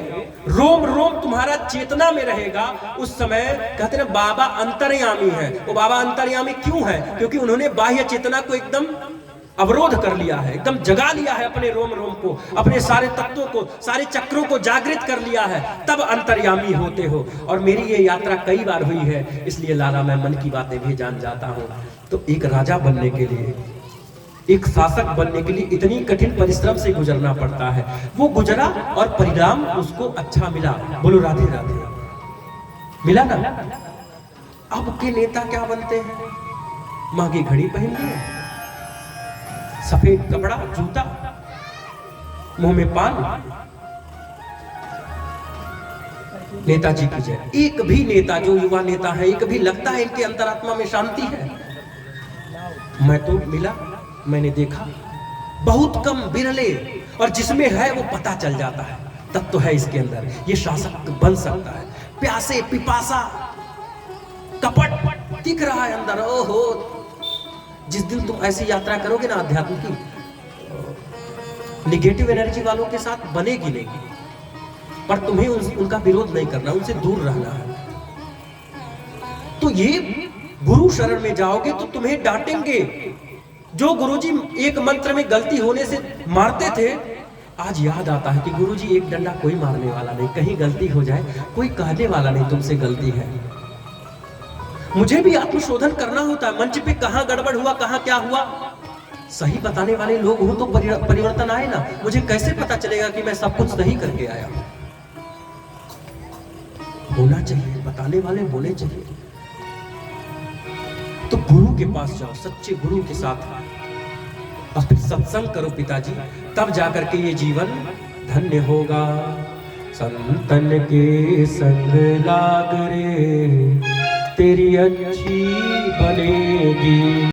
रोम रोम तुम्हारा चेतना में रहेगा, उस समय कहते हैं बाबा अंतर्यामी है। वो बाबा अंतर्यामी क्यों है? क्योंकि उन्होंने बाह्य चेतना को एकदम अवरोध कर लिया है, एकदम जगा लिया है, अपने रोम रोम को, अपने सारे तत्वों को, सारे चक्रों को जागृत कर लिया है, तब अंतर्यामी होते हो। और मेरी ये यात्रा कई बार हुई है, इसलिए लाला मैं मन की बातें भी जान जाता हूँ। तो एक राजा बनने के लिए, एक शासक बनने के लिए इतनी कठिन परिश्रम से गुजरना पड़ता है। वो गुजरा और परिणाम उसको अच्छा मिला। बोलो राधे राधे। मिला ना? अब के नेता क्या बनते हैं? महंगी घड़ी पहन लिए, सफेद कपड़ा, जूता, मुंह में पान। नेताजी की जय। एक भी नेता जो युवा नेता है, एक भी लगता है इनके अंतरात्मा में शांति है? मैं तो मिला, मैंने देखा, बहुत कम, बिरले, और जिसमें है वो पता चल जाता है, तब तो है इसके अंदर, ये शासक बन सकता है। प्यासे, पिपासा, कपट दिख रहा है अंदर। ओहो, जिस दिन तुम ऐसी यात्रा करोगे ना अध्यात्म की, निगेटिव एनर्जी वालों के साथ बनेगी नहीं, पर तुम्हें उनका विरोध नहीं करना, उनसे दूर रहना है। तो ये गुरु शरण में जाओगे तो तुम्हें डांटेंगे। जो गुरुजी एक मंत्र में गलती होने से मारते थे, आज याद आता है कि गुरुजी एक डंडा कोई मारने वाला नहीं, कहीं गलती हो जाए कोई कहने वाला नहीं तुमसे गलती है। मुझे भी आत्मशोधन करना होता है, मंच पे कहां गड़बड़ हुआ, कहां क्या हुआ, सही बताने वाले लोग हो तो परिवर्तन आए ना। मुझे कैसे पता चलेगा कि मैं सब कुछ सही करके आया? होना चाहिए, बताने वाले होने चाहिए। तो गुरु के पास जाओ, सच्चे गुरु के साथ और फिर सत्संग करो पिताजी, तब जाकर के ये जीवन धन्य होगा। संतन के संग लाग रे तेरी अच्छी बनेगी।